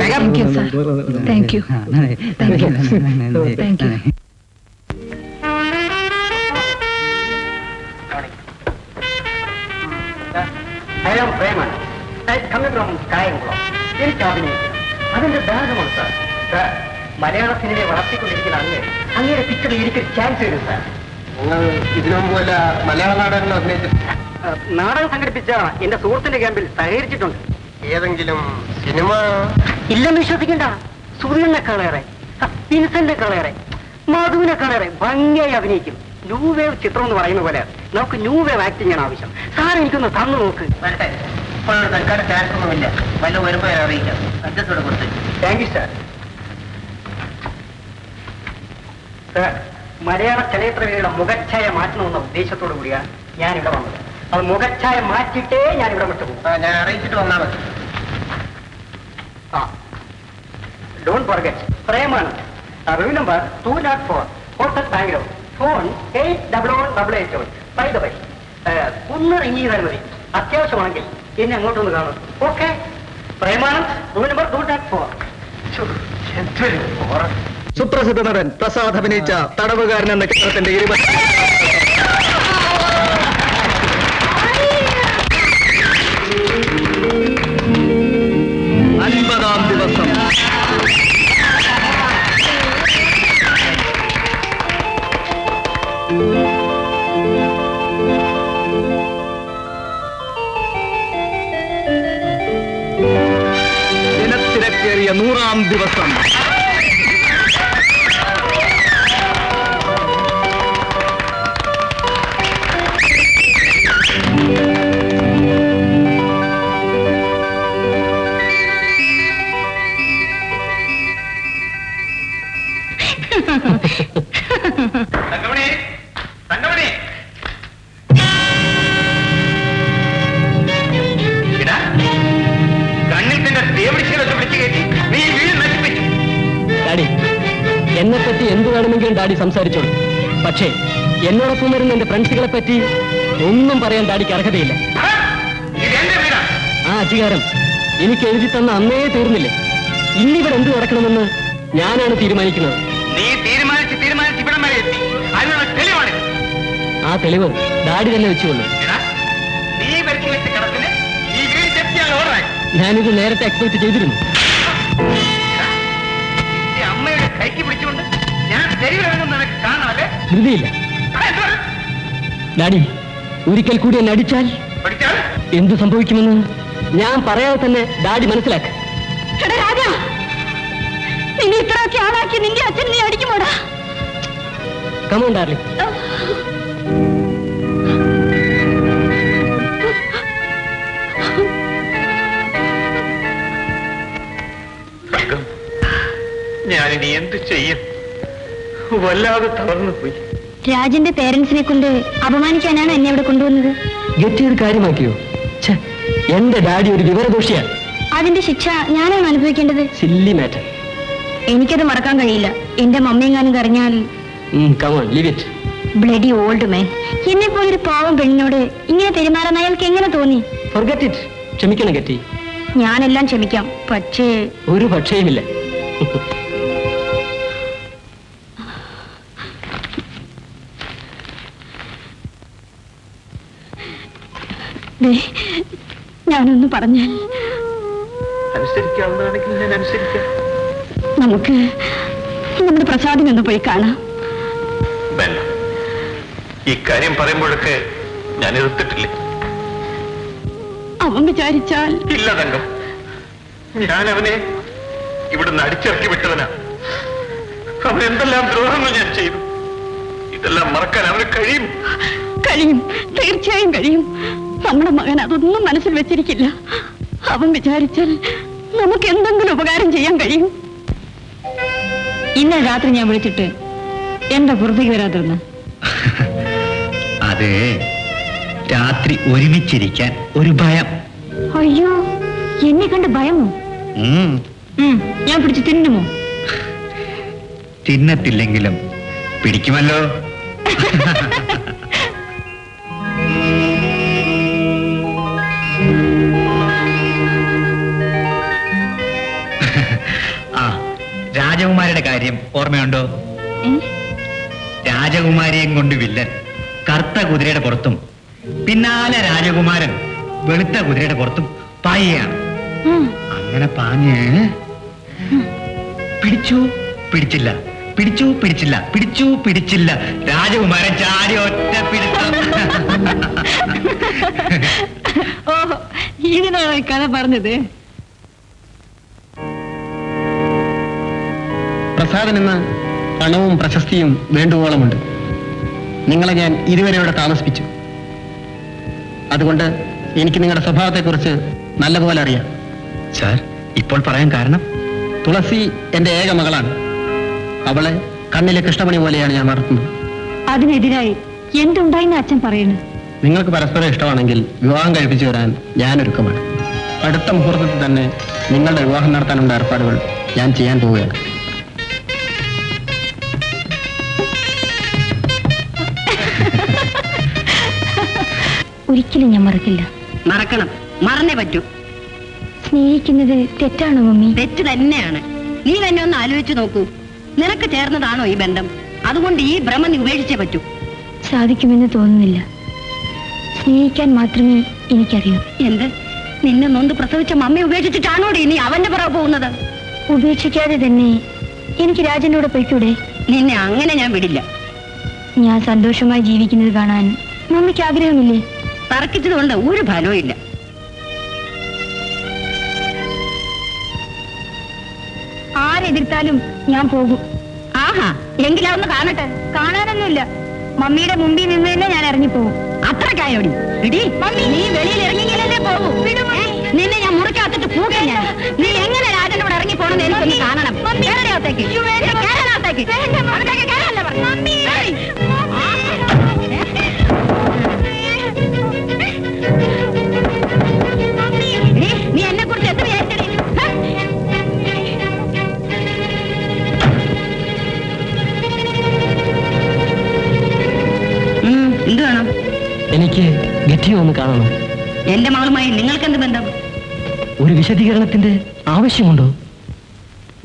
Thank you, sir. Thank you. Thank you. Thank you. I am Preman. I come from Kayamkulam. എനിക്ക് അഭിനയിക്കണം. അതിന്റെ ഭാഗമാണ് സാർ. സാർ, മലയാള സിനിമയെ വളർത്തിക്കൊണ്ടിരിക്കുന്ന അങ്ങയുടെ പിക്ചർ എനിക്കൊരു ചാൻസ് തരും സാർ. നിങ്ങൾ ഇതിനു മുമ്പ് വല്ല മലയാള നാടകങ്ങൾ അഭിനയിച്ചിട്ട് നാടകം സംഘടിപ്പിച്ച എന്റെ സുഹൃത്തിന്റെ ക്യാമ്പിൽ സഹകരിച്ചിട്ടുണ്ട്. ഏതെങ്കിലും സിനിമ ഇല്ലെന്ന് വിശ്വസിക്കണ്ട. സൂര്യനെക്കാളേറെ, വിൻസെന്റിനെക്കാളേറെ, മധുവിനെക്കാളേറെ ഭംഗിയായി അഭിനയിക്കും. ന്യൂ വേവ് ചിത്രം എന്ന് പറയുന്ന പോലെ നമുക്ക് ന്യൂ വേവ് ആക്ടിംഗ് ആണ് ആവശ്യം. സാർ എനിക്കൊന്ന് തന്നു നോക്ക്. ഇപ്പോഴൊരു തൽക്കാലം ചാൻസ് ഒന്നുമില്ല. വല്ല വരുമ്പോൾ ഞാൻ അറിയിക്കാം. അഡ്ജസ്റ്റോടെ കൊടുത്ത്. Thank you sir. സാർ, മലയാള ചലച്ചിത്രവേദിയുടെ മുഖച്ഛായ മാറ്റണമെന്ന ഉദ്ദേശത്തോടു കൂടിയാണ് ഞാനിവിടെ വന്നത്. അത് മുഖച്ഛായ മാറ്റിയിട്ടേ ഞാനിവിടെ വിട്ടുപോകും. ഞാൻ അറിയിച്ചിട്ട് വന്നാൽ മതി. Don't forget. പ്രേമാണ്. Room number 204, hotel Bangalore. Phone 80088. By the way, ഒന്ന് റിങ് ചെയ്താൽ മതി. അത്യാവശ്യമാണെങ്കിൽ എന്നെ അങ്ങോട്ടൊന്ന് കാണും. ഓക്കെ. Premanand, room number 204. സുപ്രസിദ്ധ നടൻ പ്രസാദ് അഭിനയിച്ച തടവുകാരൻ എന്ന ചിത്രത്തിന്റെ 50-ാം ദിവസം ദിനത്തിരക്കേറിയ 100-ാം ദിവസം തങ്കമണി, തങ്കമണി. ഇടാ, കണ്ണിൽ തന്നെ തേവിടിച്ചൊക്കെ വിളിച്ചു കയറ്റി നീ വീട് നശിപ്പിച്ചു. ഡാഡി, എന്നെ പറ്റി എന്ത് വേണമെങ്കിലും ഡാഡി സംസാരിച്ചോളൂ. പക്ഷേ എന്നോടൊപ്പം വരുന്ന എന്റെ ഫ്രണ്ട്സുകളെ പറ്റി ഒന്നും പറയാൻ ഡാഡിക്ക് അർഹതയില്ല. ആ, ഇത് എന്റെ വീടാ. ആ അധികാരം എനിക്ക് എഴുതി തന്ന അന്നേ തീർന്നില്ലേ? ഇന്നിവിടെ എന്ത് നടക്കണമെന്ന് ഞാനാണ് തീരുമാനിക്കുന്നത്. നീ തീരുമാനിച്ച് ഇവിടം വരെ എത്തി. അതിനുള്ള തെളിവാണ്. ആ തെളിവ് ഡാഡി തന്നെ വെച്ചുകൊള്ളു. എടാ, നീ വരുത്തി വെച്ച കിടപ്പിന് ഈ വീട് ചെത്തിയാൽ ഓർഡറായി. ഞാനിത് നേരത്തെ എക്സ്പെക്ട് ചെയ്തിരുന്നു. ഈ അമ്മയുടെ കൈക്ക് പിടിച്ചുകൊണ്ട് ഞാൻ തെരുവിലിറങ്ങുന്ന നിനക്ക് കാണാമല്ലേ? ധൃതിയില്ല. ഡാഡി, ഒരിക്കൽ കൂടി എന്നെ അടിച്ചാൽ പഠിച്ചാൽ എന്തു സംഭവിക്കുമെന്ന് ഞാൻ പറയാതെ തന്നെ ഡാഡി മനസ്സിലാക്ക. എടാ രാജാ, നിന്നെ ഇത്രയൊക്കെ ആളാക്കി നിന്റെ അച്ഛൻ നീ അടിക്കുമോടാ? Come on darling. ഞാനിനി എന്ത് ചെയ്യും? വല്ലാതെ തളർന്നു പോയി. രാജന്റെ പേരൻസിനെ കൊണ്ട് അപമാനിക്കാനാണ് എന്നെ ഇവിടെ കൊണ്ടുവന്നത്. ഗെറ്റിയത് കാര്യമാക്കിയോ? എന്റെ ഡാഡി ഒരു വിവരദോഷിയാണ്. അതിന്റെ ശിക്ഷ ഞാനാണ് അനുഭവിക്കേണ്ടത്. Silly matter. എനിക്കത് മറക്കാൻ കഴിയില്ല. എന്റെ മമ്മിയെങ്ങാനും കരഞ്ഞാൽ come on leave it. Bloody old man. എന്നെ പോലൊരു പാവം പെണ്ണിനോട് ഇങ്ങനെ പെരുമാറാൻ അയാൾക്ക് എങ്ങനെ തോന്നി? Forget it. ക്ഷമിക്കണം ഗെറ്റി. ഞാനെല്ലാം ക്ഷമിക്കാം, പക്ഷേ ഒരു പക്ഷേയുമില്ല. ഞാനൊന്ന് പറഞ്ഞാൽ അനുസരിക്കാവുന്നതാണെങ്കിൽ ഞാൻ അനുസരിക്കാം. നമുക്ക് നമ്മുടെ പ്രസാദിനൊന്ന് പോയി കാണാം. ബെല്ല, ഈ കാര്യം പറയുമ്പോഴൊക്കെ ഞാൻ എതിർത്തിട്ടില്ലേ? അവൻ വിചാരിച്ചാൽ ഇല്ല തങ്കം, ഞാൻ അവനെ ഇവിടുന്ന് അടിച്ചിറക്കി വിട്ടവനാ. അവൻ എന്തെല്ലാം ദ്രോഹങ്ങൾ ഞാൻ ചെയ്തു. ഒഴിവാക്കാൻ അവന് കഴിയും. കഴിയും, തീർച്ചയായും കഴിയും. നമ്മുടെ മകൻ അതൊന്നും മനസ്സിൽ വെച്ചിരിക്കില്ല. അവൻ വിചാരിച്ചാൽ നമുക്ക് എന്തെങ്കിലും ഉപകാരം ചെയ്യാൻ കഴിയും. ഇന്നലെ രാത്രി ഞാൻ വിളിച്ചിട്ട് എന്താ പുറത്തേക്ക് വരാതിരുന്ന? അത് രാത്രി ഒരുമിച്ചിരിക്കാൻ ഒരു ഭയം. അയ്യോ, എന്നെ കണ്ട് ഭയമോ? ഞാൻ പിടിച്ച് തിന്നുമോ? തിന്നത്തില്ലെങ്കിലും പിടിക്കുമല്ലോ. ആ, രാജകുമാരിയുടെ കാര്യം ഓർമ്മയുണ്ടോ? രാജകുമാരിയെയും കൊണ്ട് വില്ലൻ കറുത്ത കുതിരയുടെ പുറത്തും പിന്നാലെ രാജകുമാരൻ വെളുത്ത കുതിരയുടെ പുറത്തും പായുകയാണ്. അങ്ങനെ പാഞ്ഞ് പിടിച്ചു പിടിച്ചില്ല, പിടിച്ചു പിടിച്ചില്ല, പിടിച്ചു പിടിച്ചില്ല, രാജകുമാരൻ ചാടി ഒറ്റ പിടിച്ചു. ഓഹോ, ഇതിനാണ് ഈ കഥ പറഞ്ഞത്. പ്രസാദനെന്ന് പണവും പ്രശസ്തിയും വേണ്ടുവോളമുണ്ട്. നിങ്ങളെ ഞാൻ ഇതുവരെ ഇവിടെ താമസിപ്പിച്ചു. അതുകൊണ്ട് എനിക്ക് നിങ്ങളുടെ സ്വഭാവത്തെക്കുറിച്ച് നല്ലപോലെ അറിയാം. സാർ, ഇപ്പോൾ പറയാൻ കാരണം? തുളസി എന്റെ ഏക മകളാണ്. അവളെ കണ്ണിലെ കൃഷ്ണമണി പോലെയാണ് ഞാൻ വളർത്തുന്നത്. അതിനെതിരായി എന്തുണ്ടായിന്ന് അച്ഛൻ പറയുന്നു? നിങ്ങൾക്ക് പരസ്പരം ഇഷ്ടമാണെങ്കിൽ വിവാഹം കഴിപ്പിച്ചു വരാൻ ഞാൻ ഒരുക്കമാണ്. അടുത്ത മുഹൂർത്തത്തിൽ തന്നെ നിങ്ങളുടെ വിവാഹം നടത്താനുള്ള ഏർപ്പാടുകൾ ഞാൻ ചെയ്യാൻ പോവുകയാണ്. ഒരിക്കലും ഞാൻ മറക്കില്ല. മറക്കണം, മറന്നേ പറ്റൂ. സ്നേഹിക്കുന്നത് തെറ്റാണോ മമ്മി? തെറ്റ് തന്നെയാണ്. നീ തന്നെ ഒന്ന് ആലോചിച്ചു നോക്കൂ. നിനക്ക് ചേർന്നതാണോ ഈ ബന്ധം? അതുകൊണ്ട് ഈ ഭ്രമം നീ ഉപേക്ഷിച്ചേ പറ്റൂ. സാധിക്കുമെന്ന് തോന്നുന്നില്ല. സ്നേഹിക്കാൻ മാത്രമേ എനിക്കറിയൂ. എന്ത്, നിന്നെ നൊന്ത് പ്രസവിച്ച മമ്മി ഉപേക്ഷിച്ചിട്ടാണോടി നീ അവന്റെ പുറകെ പോകുന്നത്? ഉപേക്ഷിക്കാതെ തന്നെ എനിക്ക് രാജനോട് പൊയ്ക്കൂടെ? നിന്നെ അങ്ങനെ ഞാൻ വിടില്ല. ഞാൻ സന്തോഷമായി ജീവിക്കുന്നത് കാണാൻ മമ്മിക്ക് ആഗ്രഹമില്ലേ? തർക്കിച്ചതുകൊണ്ട് ഒരു ഫലവും ഇല്ല. ആരെതിർത്താലും ഞാൻ പോകും. ആഹാ, എങ്കിലൊന്ന് കാണട്ടെ. കാണാനൊന്നുമില്ല. മമ്മിയുടെ മുമ്പിൽ നിന്ന് തന്നെ ഞാൻ ഇറങ്ങിപ്പോകും. അത്രക്കായോടി ഇടി. നീ വെളിയിൽ ഇറങ്ങിയെങ്കിലല്ലേ പോകൂ. നിന്നെ ഞാൻ മുറിക്കകത്തിട്ട് പൂക്കാൻ ഞാൻ. നീ എങ്ങനെ രാജനോട് ഇറങ്ങി പോണെന്ന് എനിക്കൊന്ന് കാണണം. കേരളത്തേക്ക് കേരളത്തേക്ക് കേരളല്ലേ പറഞ്ഞു. നീ എന്നെ കുറിച്ച് എന്ത് വിചാരിച്ചടി? എന്ത് വേണം? എനിക്ക് ഗറ്റിയെ ഒന്ന് കാണണം. എന്റെ മകളുമായി നിങ്ങൾക്കെന്ത് ബന്ധം? ഒരു വിശദീകരണത്തിന്റെ ആവശ്യമുണ്ടോ?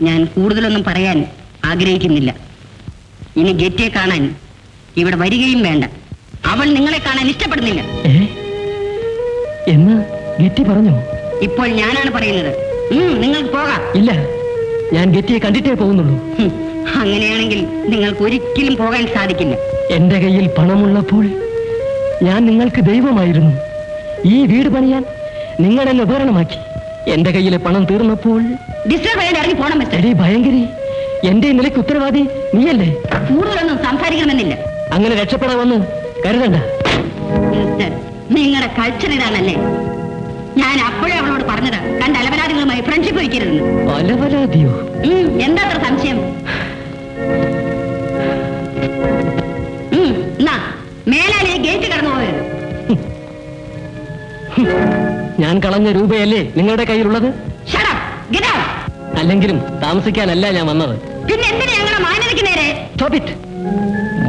ഞാൻ കൂടുതലൊന്നും പറയാൻ ആഗ്രഹിക്കുന്നില്ല. ഇനി ഗെറ്റിയെ കാണാൻ ഇവിടെ വരികയും വേണ്ട. അവൾ നിങ്ങളെ കാണാൻ ഇഷ്ടപ്പെടുന്നില്ല. എന്ന് ഗെറ്റി പറഞ്ഞു? ഇപ്പോൾ ഞാനാണ് പറയുന്നത്. നിങ്ങൾക്ക് പോകാം. ഇല്ല, ഞാൻ ഗെറ്റിയെ കണ്ടിട്ടേ പോകുന്നുള്ളൂ. അങ്ങനെയാണെങ്കിൽ നിങ്ങൾക്ക് ഒരിക്കലും പോകാൻ സാധിക്കില്ല. എന്റെ കയ്യിൽ പണമുള്ളപ്പോൾ ഞാൻ നിങ്ങൾക്ക് ദൈവമായിരുന്നു. ഈ വീട് പണിയാൻ നിങ്ങൾ എന്നെ ഉപകരണമാക്കി. എന്റെ കയ്യിലെ പണം തീർന്നപ്പോൾ ഡിസ്റ്റർബ് ചെയ്യാൻ ഇറങ്ങി പോണം മിസ്റ്റർ. ഭയങ്കരി, എന്റെ നിലയ്ക്ക് ഉത്തരവാദി നീയല്ലേ? കൂടുതലൊന്നും സംസാരിക്കണമെന്നില്ല. അങ്ങനെ രക്ഷപ്പെടാമെന്ന് കരുതണ്ട. മിസ്റ്റർ, നിങ്ങളുടെ കൾച്ചർ ഇതാണല്ലേ? ഞാൻ അപ്പോഴേ അവളോട് പറഞ്ഞത് കണ്ട അലവലാദികളുമായി ഫ്രണ്ട്ഷിപ്പ് വയ്ക്കരുതെന്ന്. അലവലാദിയോ? എന്താ അത്ര സംശയം? മേലാലെ ഗേറ്റ് കടന്നു പോയത്. ഞാൻ കളഞ്ഞ രൂപയല്ലേ നിങ്ങളുടെ കയ്യിലുള്ളത്? അല്ലെങ്കിലും താമസിക്കാനല്ല ഞാൻ വന്നത്. പിന്നെ എന്തിനാ ഞങ്ങളെ മാന്യതയ്ക്ക് നേരെ?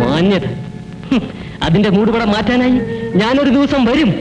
മാന്യത? അതിന്റെ മൂടുപടം മാറ്റാനായി ഞാനൊരു ദിവസം വരും.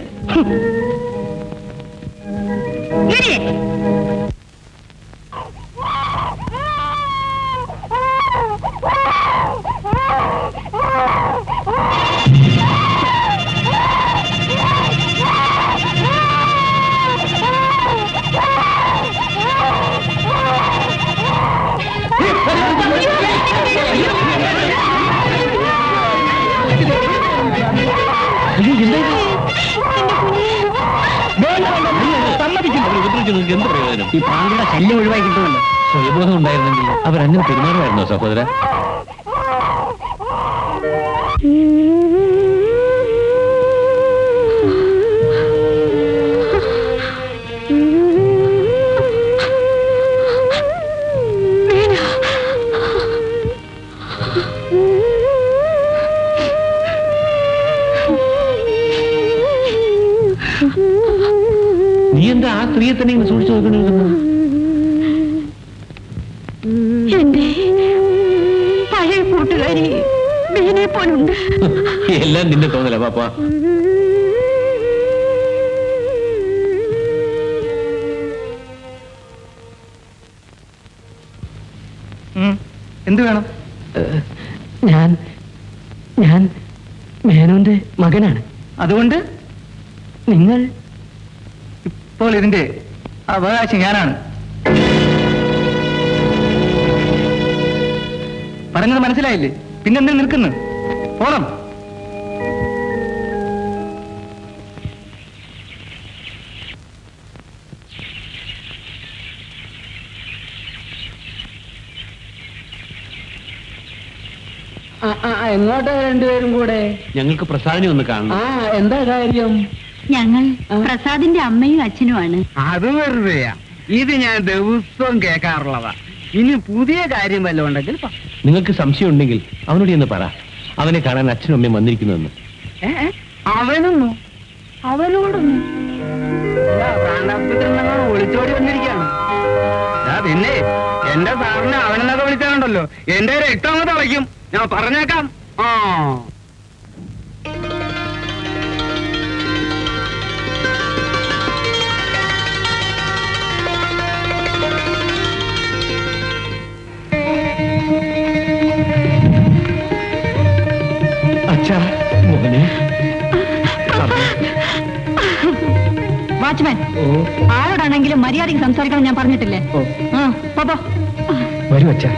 ഈ പാമ്പിയുടെ ശല്യം ഒഴിവായി കിട്ടുമല്ലോ. സ്വയബോധം ഉണ്ടായിരുന്നെങ്കിൽ അവരങ്ങനെ പെരുമാറുമായിരുന്നോ സഹോദര? ആ സ്ത്രീയെ തന്നെ ഇങ്ങനെ സൂക്ഷിച്ചു നോക്കണില്ലെന്ന്. എന്റെ പഴയ കൂട്ടുകാരി ബീനെ പോലുണ്ട്. എല്ലാം നിന്റെ തോന്നല പാപ്പ. എന്ത് വേണം? ഞാൻ മേനോന്റെ മകനാണ്. അതുകൊണ്ട് നിങ്ങൾ ഇപ്പോൾ ഇതിന്റെ അവകാശം ഞാനാണ്. പറഞ്ഞത് മനസ്സിലായില്ലേ? പിന്നെന്തിനു നിൽക്കുന്നു? പോണം. എങ്ങോട്ടാ രണ്ടുപേരും കൂടെ? ഞങ്ങൾക്ക് പ്രസാദിനെ ഒന്ന് കാണണം. എന്താ കാര്യം? ഞങ്ങൾ പ്രസാദിന്റെ അമ്മയും അച്ഛനുമാണ്. അത് വെറുതെയാ, ഇത് ഞാൻ ദിവസവും കേൾക്കാറുള്ളതാ. ഇനി പുതിയ കാര്യം വല്ലതും ഉണ്ടെങ്കിൽ നിങ്ങൾക്ക് സംശയം ഉണ്ടെങ്കിൽ അവനോട് എന്ന് പറ, അവനെ കാണാൻ അച്ഛനും അമ്മയും വന്നിരിക്കുന്നെന്ന്. അവനൊന്നു അവനോടൊന്നു ഒളിച്ചോടി വന്നിരിക്കാണ്. പിന്നെ എന്റെ സാറിനെ അവനെന്നൊക്കെ വിളിച്ചാലുണ്ടല്ലോ എന്റെ രക്തം അങ്ങ് തിളയ്ക്കും. ഞാൻ പറഞ്ഞേക്കാം. വാച്ച്മാൻ, ആരോടാണെങ്കിലും മര്യാദയ്ക്ക് സംസാരിക്കണം ഞാൻ പറഞ്ഞിട്ടില്ലേ? പാപ്പ വരൂ അച്ഛാ.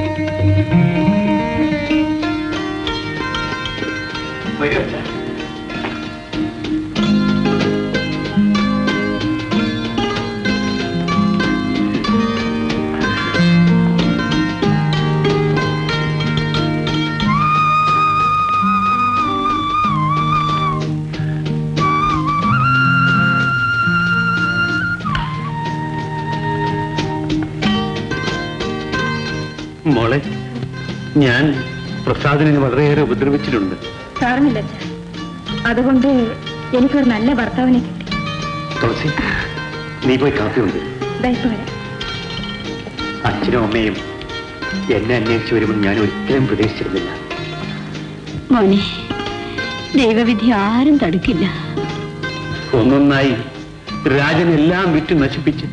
മോളെ, ഞാൻ പ്രസാദിനെ വളരെയേറെ ഉപദ്രവിച്ചിട്ടുണ്ട്. സാറിനില്ല, അതുകൊണ്ട് എനിക്കൊരു നല്ല ഭർത്താവിനെ കിട്ടി. തുളസി, നീ പോയി കാപ്പി ഉണ്ട്. അച്ഛനും അമ്മയും എന്നെ അന്വേഷിച്ചു വരുമെന്ന് ഞാൻ ഒരിക്കലും പ്രതീക്ഷിച്ചിരുന്നില്ല. മോനെ, ദൈവവിധി ആരും തടുക്കില്ല. ഒന്നൊന്നായി രാജൻ എല്ലാം വിറ്റ് നശിപ്പിച്ച്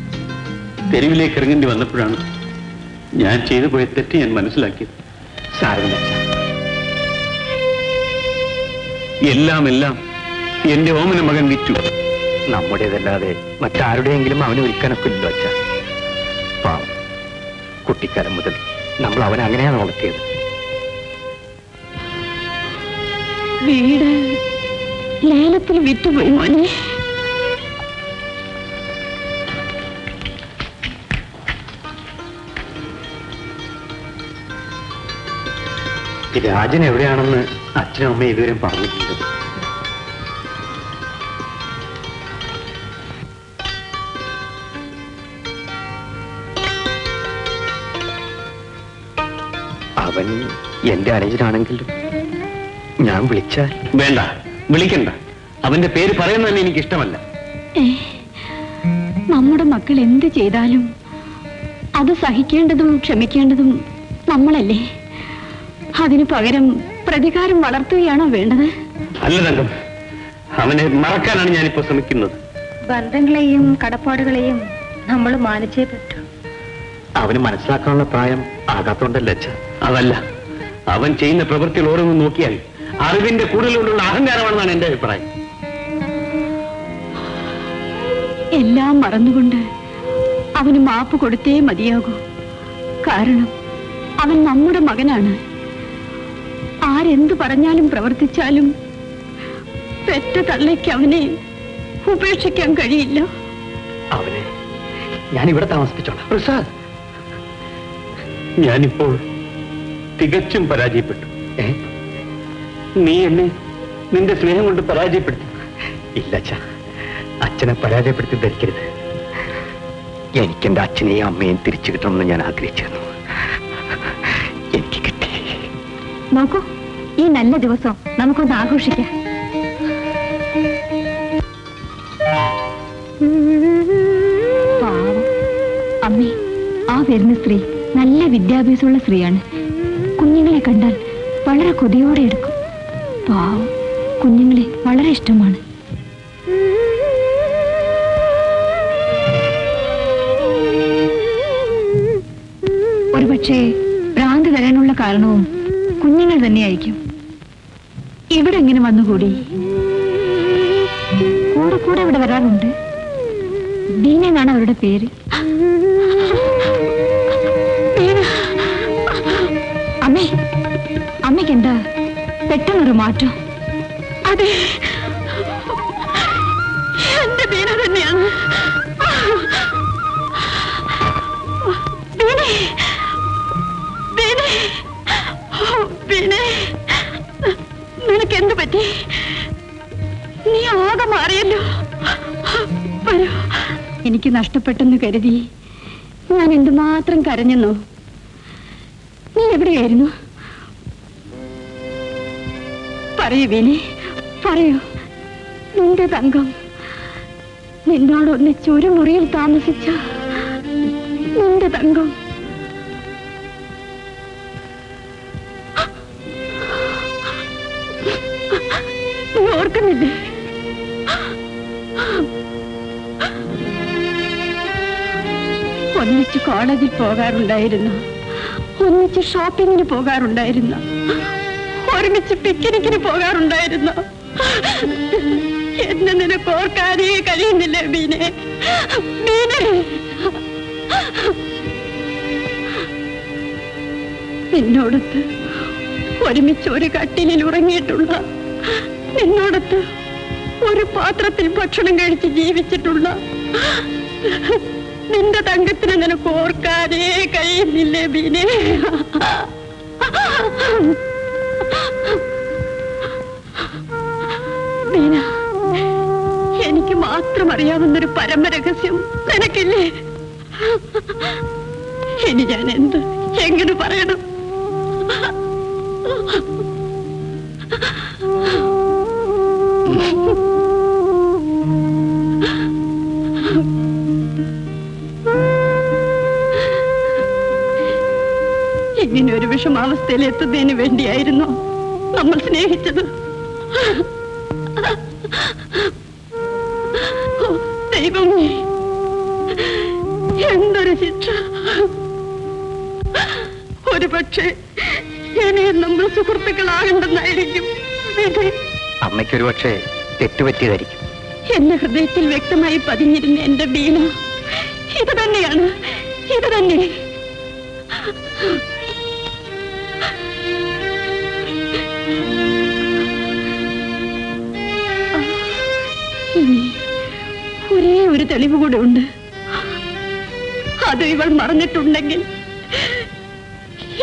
തെരുവിലേക്ക് ഇറങ്ങേണ്ടി വന്നപ്പോഴാണ് ഞാൻ ചെയ്തു പോയ തെറ്റ് ഞാൻ മനസ്സിലാക്കിയത്. സാരമില്ല, എല്ലാം എന്റെ ഓമന മകൻ വിറ്റു. നമ്മുടേതല്ലാതെ മറ്റാരുടെയെങ്കിലും അവനെ വിൽക്കാനൊക്കില്ലല്ലോ അച്ഛ. പാവം, കുട്ടിക്കാലം മുതൽ നമ്മൾ അവനെ അങ്ങനെയാണ് വളർത്തിയത്. വീട് ലേലത്തിൽ വിറ്റുപോയി മോനെ. രാജൻ എവിടെയാണെന്ന് അച്ഛനും അമ്മയും ഇതുവരെ പറഞ്ഞിട്ടുണ്ട്. അവൻ എന്റെ അനുജനാണെങ്കിലും ഞാൻ വിളിച്ചാൽ വേണ്ട, വിളിക്കണ്ട. അവന്റെ പേര് പറയുന്നത് തന്നെ എനിക്ക് ഇഷ്ടമല്ല. നമ്മുടെ മക്കൾ എന്ത് ചെയ്താലും അത് സഹിക്കേണ്ടതും ക്ഷമിക്കേണ്ടതും നമ്മളല്ലേ. അതിനു പകരം പ്രതികാരം വളർത്തുകയാണോ വേണ്ടത്? അല്ല തങ്കം, അവനെ മറക്കാനാണ് ഞാനിപ്പോ ശ്രമിക്കുന്നത്. ബന്ധങ്ങളെയും കടപ്പാടുകളെയും നമ്മൾ മാനിച്ചേ പറ്റൂ. അവന് മനസ്സിലാക്കാനുള്ള പ്രായം ആകാത്തോണ്ടല്ല അച്ഛ. അതല്ല, അവൻ ചെയ്യുന്ന പ്രവൃത്തികൾ ഓരോന്നും നോക്കിയാൽ അറിവിന്റെ കൂടുതലുള്ള അഹങ്കാരമാണെന്നാണ് എന്റെ അഭിപ്രായം. എല്ലാം മറന്നുകൊണ്ട് അവന് മാപ്പ് കൊടുത്തേ മതിയാകൂ. കാരണം അവൻ നമ്മുടെ മകനാണ്. ആരെന്തു പറഞ്ഞാലും പ്രവർത്തിച്ചാലും പെറ്റ തള്ളയ്ക്ക് അവനെ ഉപേക്ഷിക്കാൻ കഴിയില്ല. അവനെ ഞാൻ ഇവിടെ താമസിപ്പിച്ചോളാം. പ്രസാദ്, ഞാനിപ്പോൾ തികച്ചും പരാജയപ്പെട്ടു. നീ എന്നെ നിന്റെ സ്നേഹം കൊണ്ട് പരാജയപ്പെടുത്തി. ഇല്ല അച്ഛ, അച്ഛനെ പരാജയപ്പെടുത്തി ധരിക്കരുത്. എനിക്കെന്റെ അച്ഛനെയും അമ്മയും തിരിച്ചു കിട്ടണമെന്ന് ഞാൻ ആഗ്രഹിച്ചിരുന്നു. എനിക്ക് കിട്ടി. നോക്കൂ, ഈ നല്ല ദിവസം നമുക്കൊന്ന് ആഘോഷിക്കാം. വരുന്ന സ്ത്രീ നല്ല വിദ്യാഭ്യാസമുള്ള സ്ത്രീയാണ്. കുഞ്ഞുങ്ങളെ കണ്ടാൽ വളരെ കൊതിയോടെ എടുക്കും. പാവം, കുഞ്ഞുങ്ങളെ വളരെ ഇഷ്ടമാണ്. ഒരുപക്ഷെ ഭ്രാന്ത് വരാനുള്ള കാരണവും കുഞ്ഞുങ്ങൾ തന്നെയായിരിക്കും. ഇവിടെ എങ്ങനെ വന്നുകൂടി? കൂടെ കൂടെ ഇവിടെ വരാറുണ്ട്. ദീന എന്നാണ് അവരുടെ പേര്. അമ്മേ, അമ്മയ്ക്ക് എന്താ പെട്ടെന്നൊരു മാറ്റം? അതെ, എന്റെ ബീന തന്നെയാണ്. നിനക്ക് എന്ത് പറ്റി? നീ ആകെ മാറിയല്ലോ. എനിക്ക് നഷ്ടപ്പെട്ടെന്ന് കരുതി ഞാൻ എന്തുമാത്രം കരഞ്ഞെന്നോ? നീ എവിടെയായിരുന്നു? പറയൂ വീണേ, പറയൂ. നിന്റെ തങ്കം നിന്നോടൊന്നിച്ച് ഒരു മുറിയിൽ താമസിച്ച നിന്റെ തങ്കം. നീ ഓർക്കുന്നില്ലേ? ഒന്നിച്ച് കോളേജിൽ പോകാറുണ്ടായിരുന്നു, ഒന്നിച്ച് ഷോപ്പിങ്ങിന് പോകാറുണ്ടായിരുന്നു, ഒരുമിച്ച് പിക്നിക്കിന് പോകാറുണ്ടായിരുന്നു. എന്നെ നിനക്ക് ഓർക്കാനേ കഴിയുന്നില്ല ബീനെ. ബീനെ, നിന്നോടത്ത് ഒരുമിച്ച് ഒരു കട്ടിലിൽ ഉറങ്ങിയിട്ടുള്ള, നിന്നോടത്ത് ഒരു പാത്രത്തിൽ ഭക്ഷണം കഴിച്ച് ജീവിച്ചിട്ടുള്ള നിന്റെ തങ്കത്തിന് നിനക്ക് ഓർക്കാനേ കഴിയുന്നില്ലേ ബീനെ? ബീന, എനിക്ക് മാത്രം അറിയാവുന്നൊരു പരമരഹസ്യം നിനക്കില്ലേ? ഇനി ഞാൻ എങ്ങനെ പറയണം? ഇങ്ങനെ ഒരു വിഷമാവസ്ഥയിൽ എത്തുന്നതിന് വേണ്ടിയായിരുന്നു നമ്മൾ സ്നേഹിച്ചത്. ദൈവമേ, എന്തൊരു ശിക്ഷ! ഒരു പക്ഷേ ഇനിയും നമ്മൾ സുഹൃത്തുക്കളാകണ്ടെന്നായിരിക്കും വിധി. അമ്മയ്ക്കൊരു പക്ഷേ തെറ്റുപറ്റിയതായിരിക്കും. എന്റെ ഹൃദയത്തിൽ വ്യക്തമായി പതിഞ്ഞിരുന്ന എന്റെ ബീന ഇത് തന്നെയാണ്, ഇത് തന്നെ. ഇനി ഒരേ ഒരു തെളിവ് കൂടെ ഉണ്ട്. അത് ഇവൾ മറന്നിട്ടുണ്ടെങ്കിൽ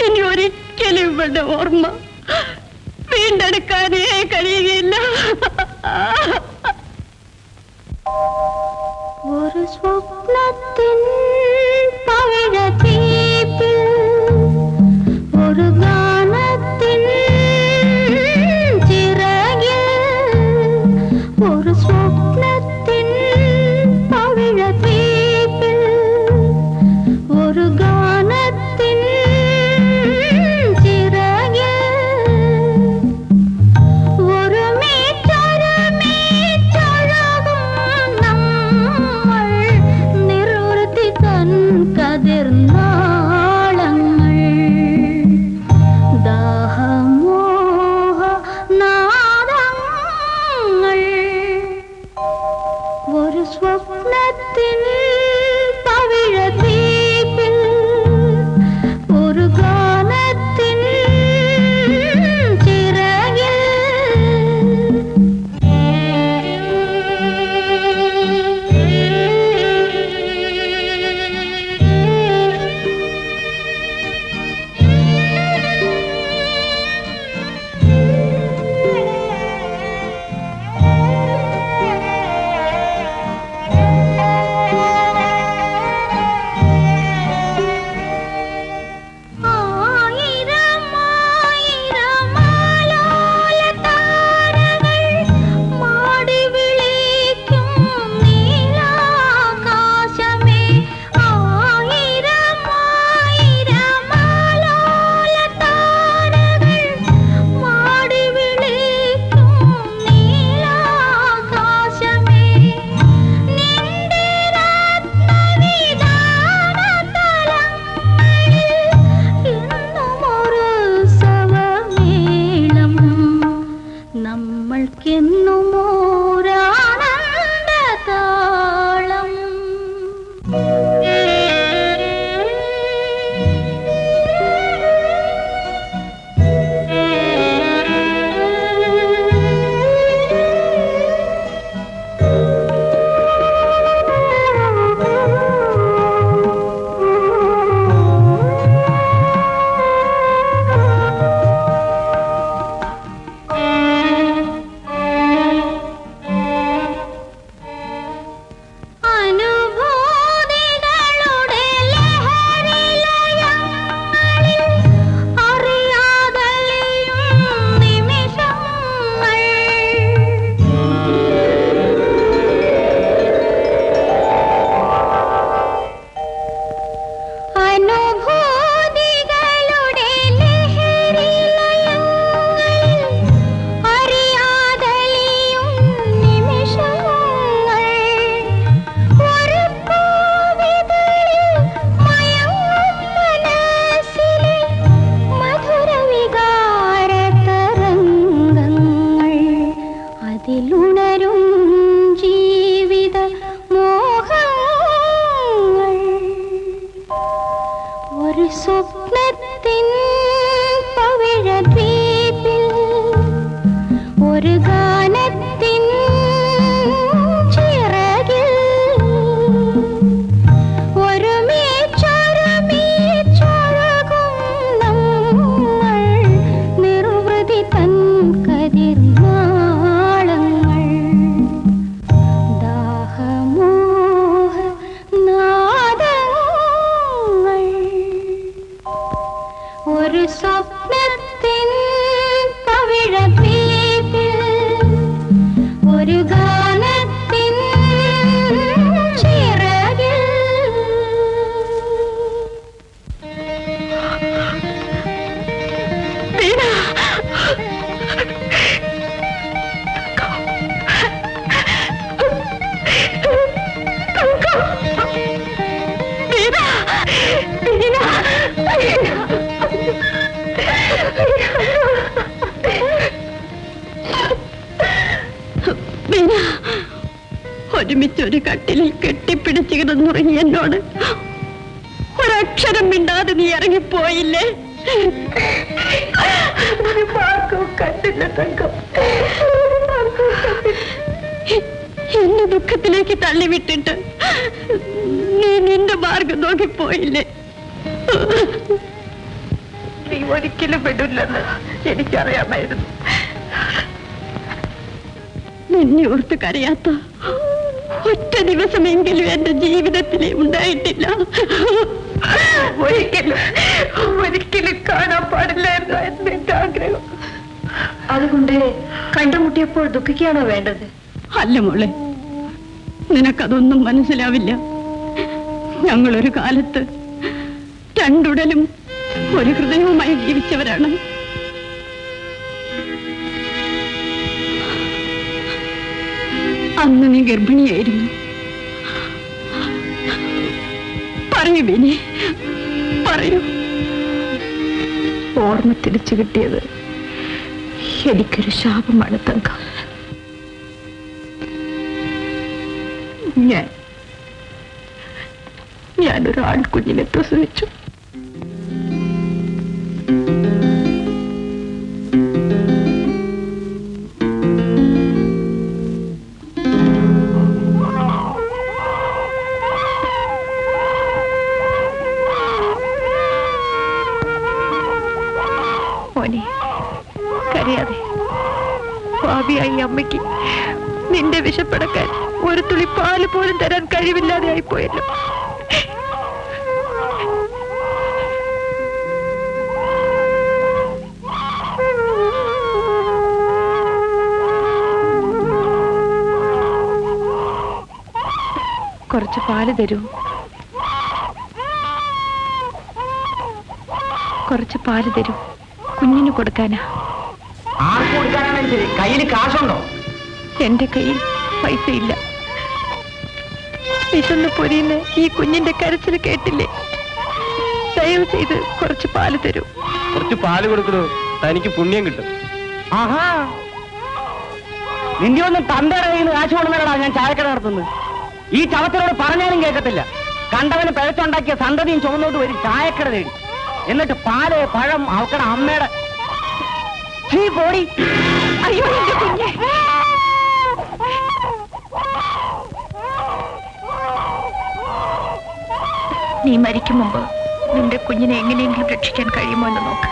ഇനി ഒരിക്കലും ഇവളുടെ ഓർമ്മ വീണ്ടെടുക്കാനേ കഴിയുകയില്ല. ഒരു സ്വപ്നത്തിൻ പവിഴത്തീപ്പിൽ ഒരു ഗാനത്തിൻ ചിറകിൽ ഒരു സ്വപ്നത്തിൻ പവിഴത്തീപ്പിൽ ഒരു ഗാനത്തിൻ ചിറകിൽ ഒരു മീറ്റൊഴുകും നമ്മൾ നിർവൃത്തി തൻ കതിർനാളങ്ങൾ ദാഹമോഹ നാദങ്ങൾ ഒരു സ്വപ്നത്തിൻ പവിഴത്തീപ്പിൽ ഒരു ഗാനത്തിൻ ചിറകിൽ. അവൾക്കെന്നുമോരാനന്ദതാളം. അനുഭൂതികളുടെ ലഹരിലയങ്ങളിൽ അറിയാതലിയും നിമിഷങ്ങൾ. അനുഭൂതികളുടെ ലഹരിലയങ്ങളിൽ അറിയാതലിയും നിമിഷങ്ങൾ. ഒരു പൂവിതളിൽ മയങ്ങും മനസ്സിലെ മധുരവികാരതരംഗങ്ങൾ. അതിലുണരും ജീവിത മോഹങ്ങൾ. ഒരു സ്വപ്നത്തിൻ പവിഴദ്വീപിൽ ഒരു ഗാനത്തിൻ ചിറകിൽ ഒരുമിച്ചൊരുമിച്ചൊഴുകും നമ്മൾ നിർവൃതി തൻ കതിർനാളങ്ങൾ. ദാഹമോഹ നാദങ്ങൾ. ഒരു സ്വപ്നത്തിൻ പവിഴദ്വീപിൽ ഒരു ഗാനത്തിൻ ചിറകിൽ. ഒരുമിച്ചൊരു കട്ടിലിൽ കെട്ടിപ്പിടിച്ച് കിടന്നുറങ്ങി എന്നോട് ഒരക്ഷരം മിണ്ടാതെ നീ ഇറങ്ങിപ്പോയില്ലേ? കണ്ടില്ല തങ്കം. എന്നെ ദുഃഖത്തിലേക്ക് തള്ളിവിട്ടിട്ട് നീ നിന്റെ മാർഗം നോക്കിപ്പോയില്ലേ? നീ ഒരിക്കലും വിടില്ലെന്ന് എനിക്കറിയാമായിരുന്നു. നിന്നെ ഓർത്ത് കരയാത്ത ഒറ്റ ദിവസമെങ്കിലും എന്റെ ജീവിതത്തിലേ ഉണ്ടായിട്ടില്ല. ഒരിക്കലും കാണാൻ പാടില്ലായിരുന്നു എന്റെ ആഗ്രഹം. അതുകൊണ്ട് കണ്ടുമുട്ടിയപ്പോൾ ദുഃഖിക്കുകയാണോ വേണ്ടത്? അല്ല മോളെ, നിനക്കതൊന്നും മനസ്സിലാവില്ല. ഞങ്ങളൊരു കാലത്ത് രണ്ടുടലും ഒരു ഹൃദയവുമായി ജീവിച്ചവരാണ്. അന്ന് നീ ഗർഭിണിയായിരുന്നു. പറയൂ ബിനി, പറയൂ. ഓർമ്മ തിരിച്ചു കിട്ടിയത് എനിക്കൊരു ശാപമാണ് തങ്ക. ഞാനൊരു ആൺകുഞ്ഞിനെ പ്രസവിച്ചു. മോനെ, കരയാതെ. ഭാവിയായി അമ്മയ്ക്ക് നിന്റെ വിശപ്പടക്കാൻ ഒരു തുള്ളി പാല് പോലും തരാൻ കഴിവില്ലാതെ ആയിപ്പോയല്ലോ. കുറച്ച് പാല് തരൂ. കുറച്ച് പാല് തരൂ, കുഞ്ഞിന് കൊടുക്കാനാ. ആർക്ക് കൊടുക്കാനാണെങ്കിലും ശരി, കയ്യിൽ കാശുണ്ടോ? എന്റെ കയ്യിൽ പൈസ ഇല്ല. വിശന്ന് പൊരിയുന്ന ഈ കുഞ്ഞിന്റെ കരച്ചിൽ കേട്ടില്ലേ? ദയവ് ചെയ്ത് കുറച്ച് പാല് തരൂ. കുറച്ച് പാല് കൊടുക്കണോ, തനിക്ക് പുണ്യം കിട്ടും. ആഹാ, നിന്റെ ഒന്നും തന്തയുടെ കയ്യിൽ നിന്ന് കാശ് കൊണ്ടുവന്നടാ ഞാൻ ചായക്കട നടത്തുന്നത്. ഈ ചവത്തിനോട് പറഞ്ഞാലും കേൾക്കത്തില്ല. കണ്ടവന് പിഴച്ചുണ്ടാക്കിയ സന്തതിയും ചുമന്നോട്ട് വരും ചായക്കട തേടി. എന്നിട്ട് പാല് പഴം അവക്കട അമ്മയുടെ പോടി. അയ്യോ എന്റെ കുഞ്ഞെ, നീ മരിക്കും മുമ്പ് നിന്റെ കുഞ്ഞിനെ എങ്ങനെയെങ്കിലും രക്ഷിക്കാൻ കഴിയുമോ എന്ന് നോക്ക്.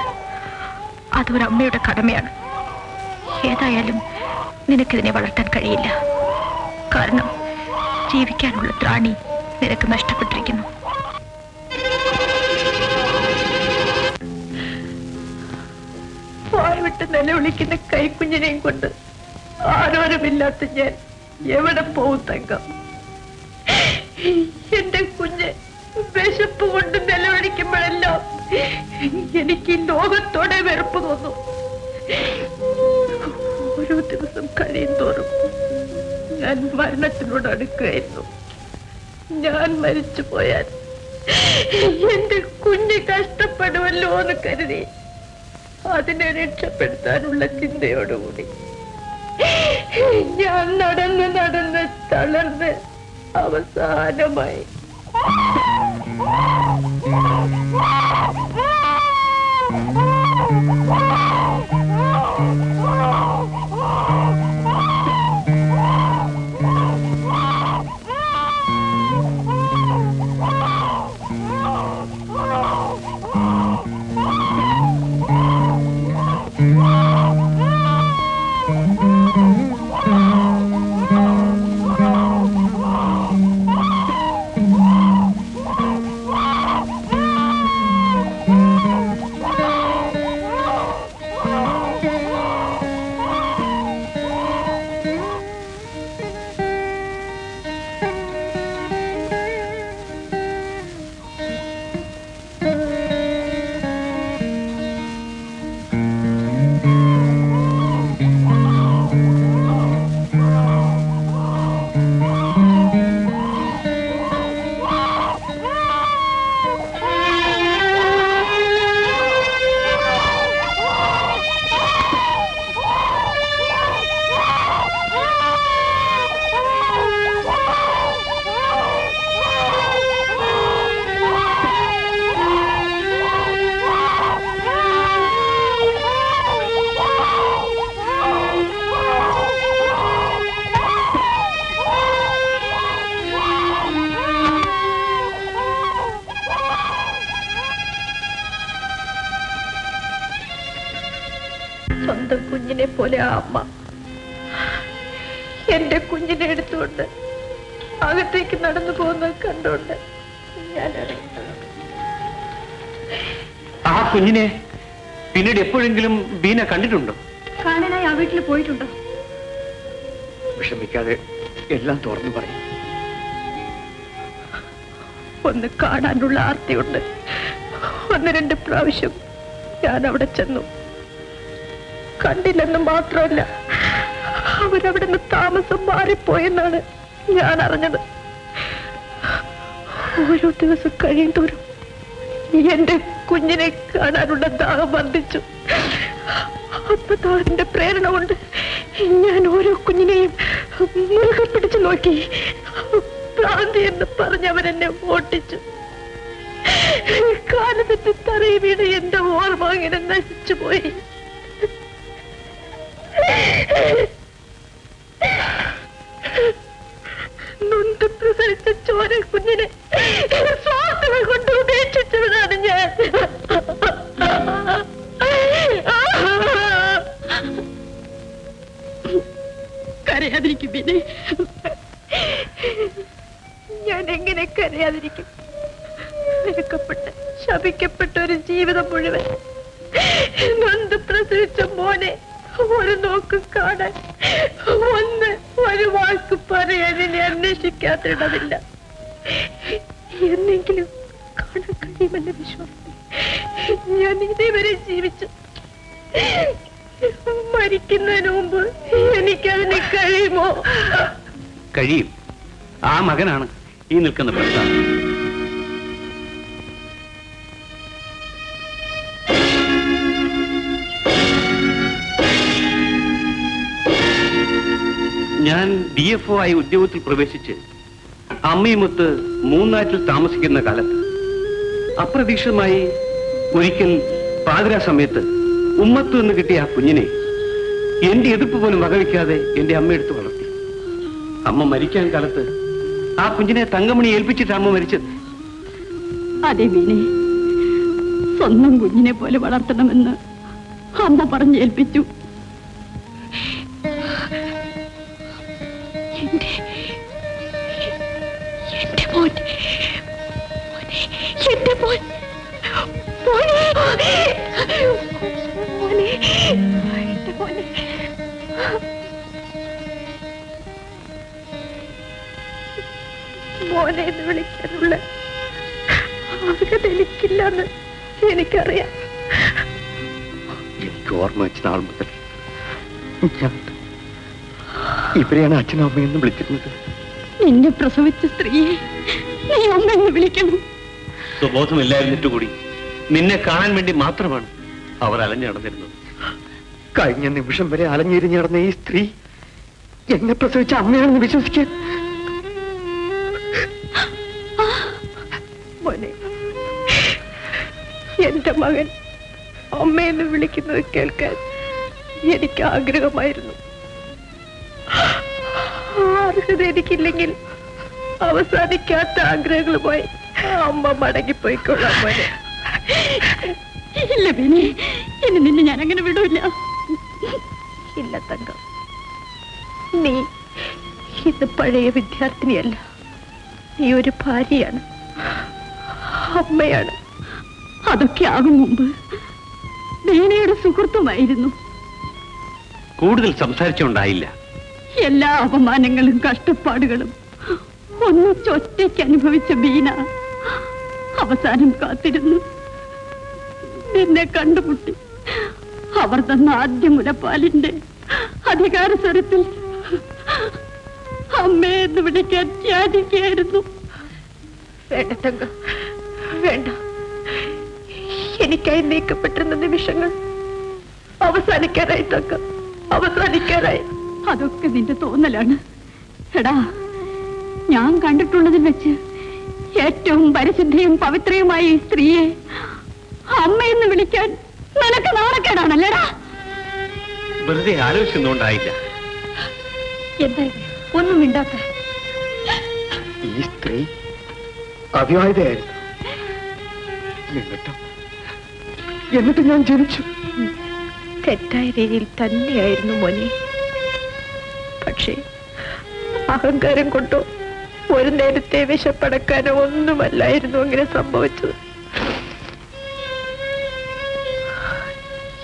അതൊരമ്മയുടെ കടമയാണ്. ഏതായാലും നിനക്കിതിനെ വളർത്താൻ കഴിയില്ല. കാരണം ജീവിക്കാനുള്ള ത്രാണി നിനക്ക് നഷ്ടപ്പെട്ടിരിക്കുന്നു. വായ്വിട്ട് നിലവിളിക്കുന്ന കൈക്കുഞ്ഞിനെയും കൊണ്ട് ആരോരുമില്ലാത്ത ഞാൻ എവിടെ പോവും തങ്കം? എന്റെ കുഞ്ഞ് വിശപ്പ് കൊണ്ട് നിലവിളിക്കുമ്പോഴെല്ലാം എനിക്ക് ഈ ലോകത്തോടെ വെറുപ്പ് തോന്നും. ഓരോ ദിവസം കഴിയും തോറും ഞാൻ മരണത്തിനോട് അടുക്കുകയായിരുന്നു. ഞാൻ മരിച്ചു പോയാൽ എന്റെ കുഞ്ഞ് കഷ്ടപ്പെടുമല്ലോ എന്ന് കരുതി അതിനെ രക്ഷപ്പെടുത്താനുള്ള ചിന്തയോടുകൂടി ഞാൻ നടന്ന് നടന്ന് തളർന്ന് അവസാനമായി സ്വന്തം കുഞ്ഞിനെ പോലെ ആ അമ്മ എന്റെ കുഞ്ഞിനെ എടുത്തുകൊണ്ട് അകത്തേക്ക് നടന്നു പോകുന്നത് കണ്ടുകൊണ്ട് ഞാൻ ആ കുഞ്ഞിനെ പിന്നീട് എപ്പോഴെങ്കിലും ബീന കണ്ടിട്ടുണ്ടോ? കാണാനായി ആ വീട്ടിൽ പോയിട്ടുണ്ടോ? വിഷമിക്കാതെ എല്ലാം തുറന്നു പറയും. ഒന്ന് കാണാനുള്ള ആർത്തിയുണ്ട്. 1-2 പ്രാവശ്യം ഞാൻ അവിടെ ചെന്നു. കണ്ടില്ലെന്ന് മാത്രമല്ല, അവരവിടെ നിന്ന് താമസം മാറിപ്പോയെന്നാണ് ഞാൻ അറിഞ്ഞത്. ഓരോ ദിവസം കഴിയും തോറും എന്റെ കുഞ്ഞിനെ കാണാനുള്ള ദാഹം വർദ്ധിച്ചു. ആത്മദാഹത്തിന്റെ പ്രേരണ കൊണ്ട് ഞാൻ ഓരോ കുഞ്ഞിനെയും മുറുകെ പിടിച്ചു നോക്കി. ഭ്രാന്തി എന്ന് പറഞ്ഞവരെന്നെ ഓട്ടിച്ചു. കാലത്തെത്തി തറയി വീണ് എന്റെ ഓർമ്മ അങ്ങനെ നശിച്ചുപോയി. നൊന്ത് പ്രസരിച്ച ചോര കുഞ്ഞിനെ ശ്വാസങ്ങൾ കൊണ്ട് ഉപേക്ഷിച്ചവനാണ് ഞാൻ. കരയാതിരിക്കും പിന്നെ ഞാൻ എങ്ങനെ കരയാതിരിക്കും? വെറുക്കപ്പെട്ട് ശപിക്കപ്പെട്ട ഒരു ജീവിതം മുഴുവൻ നൊന്ത് പ്രസവിച്ച മോനെ ഒരു നോക്ക് കാണാൻ, ഒരു വാക്ക് പറയാൻ എന്നെ അന്വേഷിക്കാത്തിടമില്ല. എന്നെങ്കിലും കാണാൻ കഴിയുമെന്ന വിശ്വാസത്തിൽ ഞാൻ ഇതേവരെ ജീവിച്ചു. മരിക്കുന്നതിന് മുമ്പ് എനിക്കതിന് കഴിയുമോ? കഴിയും. ആ മകനാണ് ഈ നിൽക്കുന്ന പ്രസാദ്. ഞാൻ DFO ആയി ഉദ്യോഗത്തിൽ പ്രവേശിച്ച് അമ്മയുമൊത്ത് മൂന്നാറ്റിൽ താമസിക്കുന്ന കാലത്ത് അപ്രതീക്ഷിതമായി ഒരിക്കൽ പാതിരാ സമയത്ത് ഉമ്മത്തു നിന്ന് കിട്ടിയ ആ കുഞ്ഞിനെ എന്റെ എതിർപ്പ് പോലും വകവയ്ക്കാതെ എന്റെ അമ്മ എടുത്ത് വളർത്തി. അമ്മ മരിക്കാൻ കാലത്ത് ആ കുഞ്ഞിനെ തങ്കമണി ഏൽപ്പിച്ചിട്ട് അമ്മ മരിച്ചത്. അതെ വീണേ, സ്വന്തം കുഞ്ഞിനെ പോലെ വളർത്തണമെന്ന് അമ്മ പറഞ്ഞേൽപ്പിച്ചു. എന്റെ മോൻ, എന്റെ മോൻ, മോനെ, മോനെ, എന്റെ മോനെ. മോനെ എന്ന് വിളിക്കാനുള്ള അർഹത എനിക്കില്ലെന്ന് എനിക്കറിയാം. എനിക്ക് ഓർമ്മ വെച്ച നാൾ മുതൽ ഇവരെയാണ് അച്ഛനും അമ്മയെന്ന് വിളിച്ചിരുന്നത്. നിന്നെ പ്രസവിച്ച സ്ത്രീയെ നീ അമ്മയെന്ന് വിളിക്കണം. സ്വബോധമില്ലായിരുന്നിട്ട് കൂടി നിന്നെ കാണാൻ വേണ്ടി മാത്രമാണ് അവർ അലഞ്ഞു നടന്നിരുന്നത്. കഴിഞ്ഞ നിമിഷം വരെ അലഞ്ഞിരിഞ്ഞ് നടന്ന ഈ സ്ത്രീ എന്നെ പ്രസവിച്ച അമ്മയാണെന്ന് വിശ്വസിക്കാൻ. മോനെ, എന്റെ മകൻ അമ്മയെന്ന് വിളിക്കുന്നത് കേൾക്കാൻ എനിക്ക് ആഗ്രഹമായിരുന്നു. അർഹത എനിക്കില്ലെങ്കിൽ അവസാനിക്കാത്ത ആഗ്രഹങ്ങളുമായി അമ്മ മടങ്ങിപ്പോയിക്കൊള്ളാം മോനെ. ഇല്ല പിന്നെ ഇനി നിന്നെ ഞാൻ അങ്ങനെ വിടൂല. ഇല്ല തങ്കം, നീ ഇത് പഴയ വിദ്യാർത്ഥിനിയല്ല, നീ ഒരു ഭാര്യയാണ്, അമ്മയാണ്. അതൊക്കെ ആകും മുമ്പ് വീണയുടെ സുഹൃത്തുമായിരുന്നു. കൂടുതൽ സംസാരിച്ചുണ്ടായില്ല. എല്ലാ അപമാനങ്ങളും കഷ്ടപ്പാടുകളും ഒന്നിച്ചൊറ്റയ്ക്ക് അനുഭവിച്ച ബീന അവസാനം കാത്തിരുന്നു. എന്നെ കണ്ടുമുട്ടി അവർ തന്ന ആദ്യ മുലപ്പാലിന്റെ അധികാര സ്വരത്തിൽ അമ്മയെന്ന് വിളിക്കാൻ യാചിക്കുകയായിരുന്നു. വേണ്ട തങ്കം, വേണ്ട. എനിക്കായി നീക്കപ്പെട്ടിരുന്ന നിമിഷങ്ങൾ അവസാനിക്കാറായി തങ്കം, അവസാനിക്കാറായി. അതൊക്കെ നിന്റെ തോന്നലാണ്. എടാ, ഞാൻ കണ്ടിട്ടുള്ളതിൽ വെച്ച് ഏറ്റവും പരിശുദ്ധിയും പവിത്രയുമായ ഈ സ്ത്രീയെ അമ്മയെന്ന് വിളിക്കാൻ നിനക്ക് നാണക്കേടാണല്ലേടാ? വെറുതെ ആലോചിച്ചൊന്നുണ്ടായില്ല. എന്തായാലും ഒന്നും മിണ്ടാത്ത ഈ സ്ത്രീ അവിവാഹിതയായിരുന്നു. എന്നിട്ട് ഞാൻ ജനിച്ചു. തെറ്റായ രീതിയിൽ തന്നെയായിരുന്നു മോനെ. പക്ഷേ അഹങ്കാരം കൊണ്ടോ ഒരു നേരത്തെ വിശപ്പടക്കാനോ ഒന്നുമല്ലായിരുന്നു അങ്ങനെ സംഭവിച്ചത്.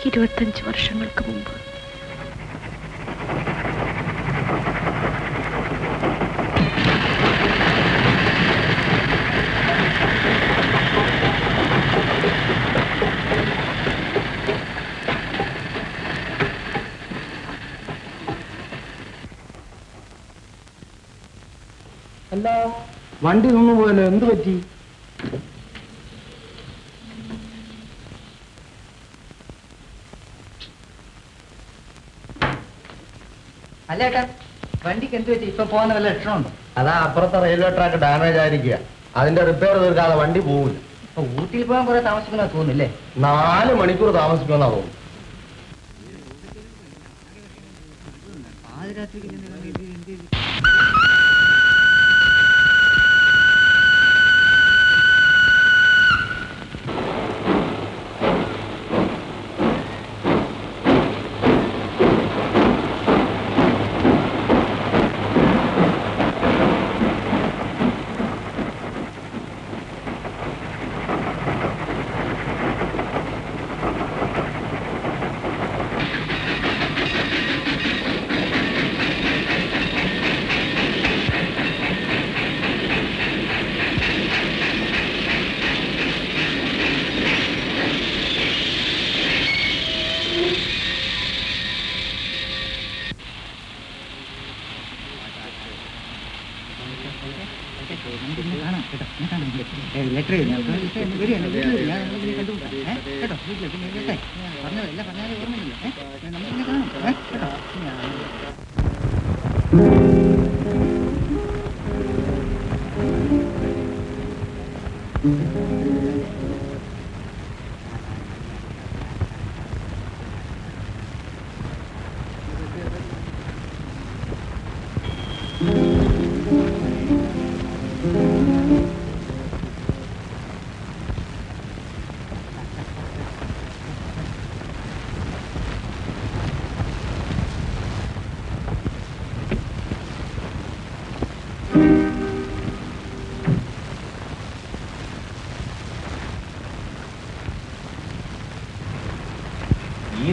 25 വർഷങ്ങൾക്ക് മുമ്പ് അല്ല, വണ്ടി നിന്നു പോയല്ലോ, എന്ത് പറ്റി? അല്ലേട്ടാ, വണ്ടിക്ക് എന്ത് പറ്റി? ഇപ്പൊ പോകുന്ന വല്ല ലക്ഷണമുണ്ടോ? അതാ അപ്പുറത്തെ റെയിൽവേ ട്രാക്ക് ഡാമേജ് ആയിരിക്കുക. അതിന്റെ റിപ്പയർ തീർക്കാതെ വണ്ടി പോവില്ല. ഇപ്പൊ ഊട്ടിയിൽ പോകാൻ കുറെ താമസിക്കുന്ന തോന്നുന്നില്ലേ? 4 മണിക്കൂർ താമസിക്കുമെന്നാ തോന്നുന്നു. ലെറ്റർ കേട്ടോ, വീട്ടിലെത്തി പറഞ്ഞതല്ല പറഞ്ഞാലും ഓർമ്മയില്ല. നമുക്ക് കാണാം കേട്ടോ. ഈ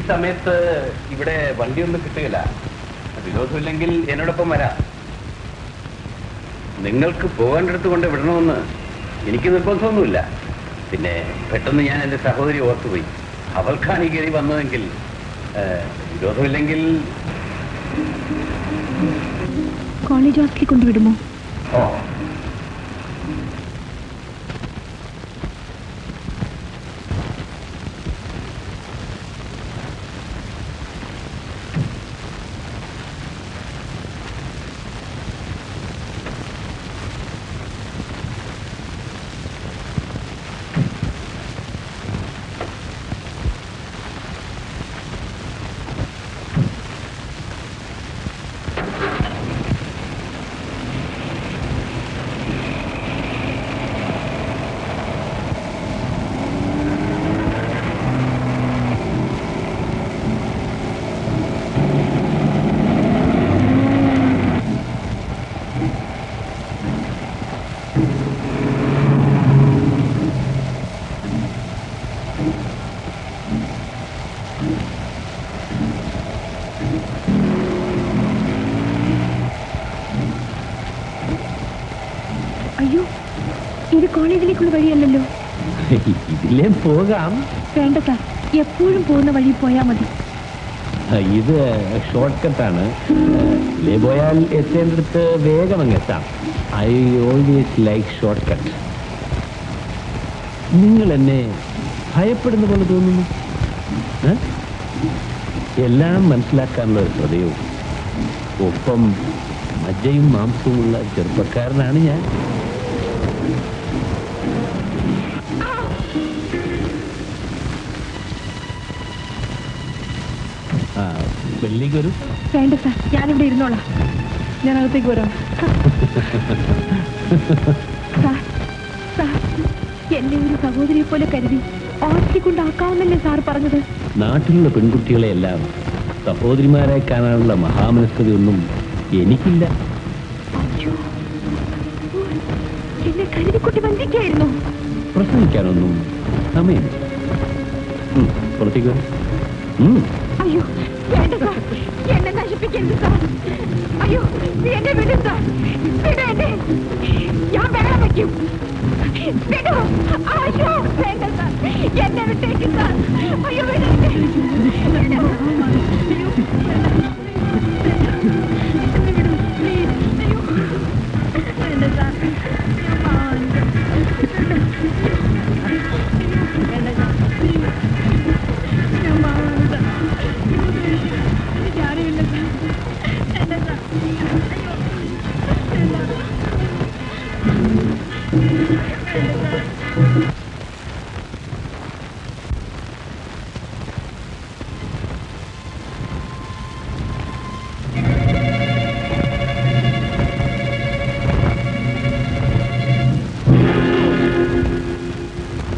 സമയത്ത് ഇവിടെ വണ്ടിയൊന്നും കിട്ടുകയില്ല. വിരോധമില്ലെങ്കിൽ എന്നോടൊപ്പം വരാം. നിങ്ങൾക്ക് പോകേണ്ടടുത്ത് കൊണ്ട് വിടണമെന്ന് എനിക്ക് നിർബന്ധമൊന്നുമില്ല. പിന്നെ പെട്ടെന്ന് ഞാൻ എൻ്റെ സഹോദരി ഓർത്തുപോയി. അവൾക്കാണ് ഈ ഗതി വന്നതെങ്കിൽ വിരോധമില്ലെങ്കിൽ കോളേജ് ഹോസ്റ്റലിൽ കൊണ്ടുവിടുമോ? ഓ, അയ്യോ, ഇത് കോളേജിലേക്കുള്ള വഴിയല്ലല്ലോ. ഇതിലേ പോകാം. വേണ്ട സാർ, എപ്പോഴും പോകുന്ന വഴി പോയാൽ മതി. ഇത് ഷോർട്ട് കട്ടാണ്. ഇതിലേ പോയാൽ എത്തേണ്ടടുത്ത് വേഗം അങ്ങ് എത്താം. I always like short cut. നിങ്ങൾ എന്നെ ഭയപ്പെടുന്ന പോലെ തോന്നുന്നു. എല്ലാം മനസ്സിലാക്കാനുള്ള ഒരു ഹൃദയവും ഒപ്പം മജ്ജയും മാംസവുമുള്ള ചെറുപ്പക്കാരനാണ് ഞാൻ. വെള്ളിക്ക് വരും. വേണ്ട സാർ, ഞാനിവിടെ ഇരുന്നോളാം. ഞാൻ അകത്തേക്ക് വരാം. സാർ, സാർ, എന്നെ ഒരു സഹോദരിയെ പോലെ കരുതി ഹോസ്റ്റലിൽ കൊണ്ടാക്കാമെന്നല്ലേ സാർ പറഞ്ഞത്? നാട്ടിലുള്ള പെൺകുട്ടികളെയെല്ലാം സഹോദരിമാരായി കാണാനുള്ള മഹാമനസ്കതയൊന്നും എനിക്കില്ല. എന്നെ കരുതിക്കുട്ടി വഞ്ചിക്കായിരുന്നു. പ്രസംഗിക്കാനൊന്നും സമയമില്ല. പുറത്തേക്ക് വരും. അയ്യോ, വേണ്ട സാർ, എന്നെ നശിപ്പിക്കരുത് സാർ. അയ്യോ, എന്നെ വിടും സാർ, വിടൂ എന്നെ. ഞാൻ വെള്ളം വയ്ക്കും. വിടൂ. അയ്യോ, വേണ്ട സാർ, എന്നെ വിട്ടേക്കും സാർ. അയ്യോ, വിടട്ടെ.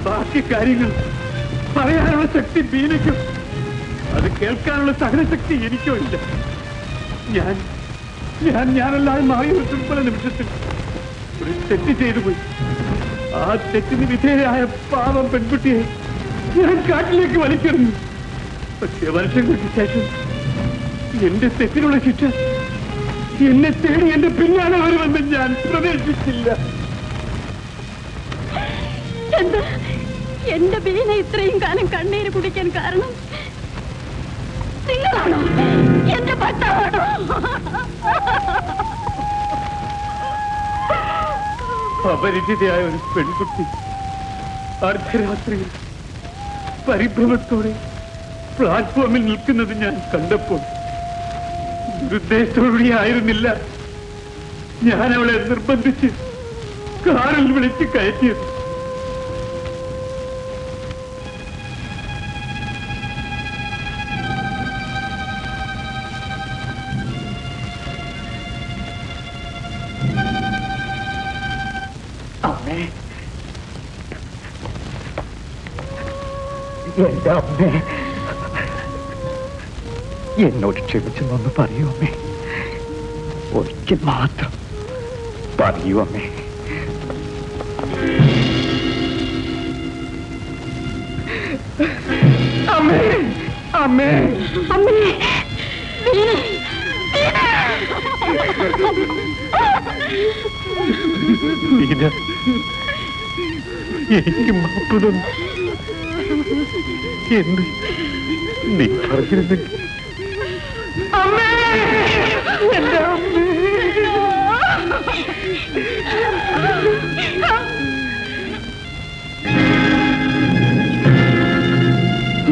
ബാക്കി കാര്യങ്ങൾ പറയാനുള്ള ശക്തി ബീനയ്ക്കും അത് കേൾക്കാനുള്ള സഹനശക്തി എനിക്കോ ഇല്ല. ഞാനല്ലാതെ മാറിയ ഒരു ദുർബല നിമിഷത്തിൽ ഒരു തെറ്റ് ചെയ്തു പോയി. ആ തെറ്റിന് വിധേയയായ പാവം പെൺകുട്ടിയെ ഞാൻ കാട്ടിലേക്ക് വലിക്കുന്നു. പക്ഷേ വർഷങ്ങൾക്ക് ശേഷം എന്റെ തെറ്റിനുള്ള ശിക്ഷ എന്നെ തേടി എന്റെ പിന്നാലെ വരുമെന്ന് ഞാൻ പ്രതീക്ഷിച്ചില്ല. എന്താ എന്റെ ബീന ഇത്രയും കാലം കണ്ണീര് കുടിക്കാൻ കാരണം നിങ്ങളാണോ? എന്റെ ഭർത്താവാണോ? അപരിചിതയായ ഒരു പെൺകുട്ടി അർദ്ധരാത്രിയിൽ പരിഭ്രമത്തോടെ പ്ലാറ്റ്ഫോമിൽ നിൽക്കുന്നത് ഞാൻ കണ്ടപ്പോൾ ദുരുദ്ദേശത്തോടുകൂടി ആയിരുന്നില്ല ഞാൻ അവളെ നിർബന്ധിച്ച് കാറിൽ വിളിച്ച് കയറ്റിയത്. അമ്മേ, എന്റെ അമ്മേ, എന്നോട് ക്ഷമിച്ചെന്നൊന്ന് പറയൂ അമ്മേ. ഒരിക്കൽ മാത്രം പറയൂ അമ്മേ. അമ്മേ, അമ്മേ, അമ്മേ വീണ വീണ, എനിക്ക് മാപ്പ് തന്നു എന്ന് നീ പറഞ്ഞിരുന്നെങ്കിൽ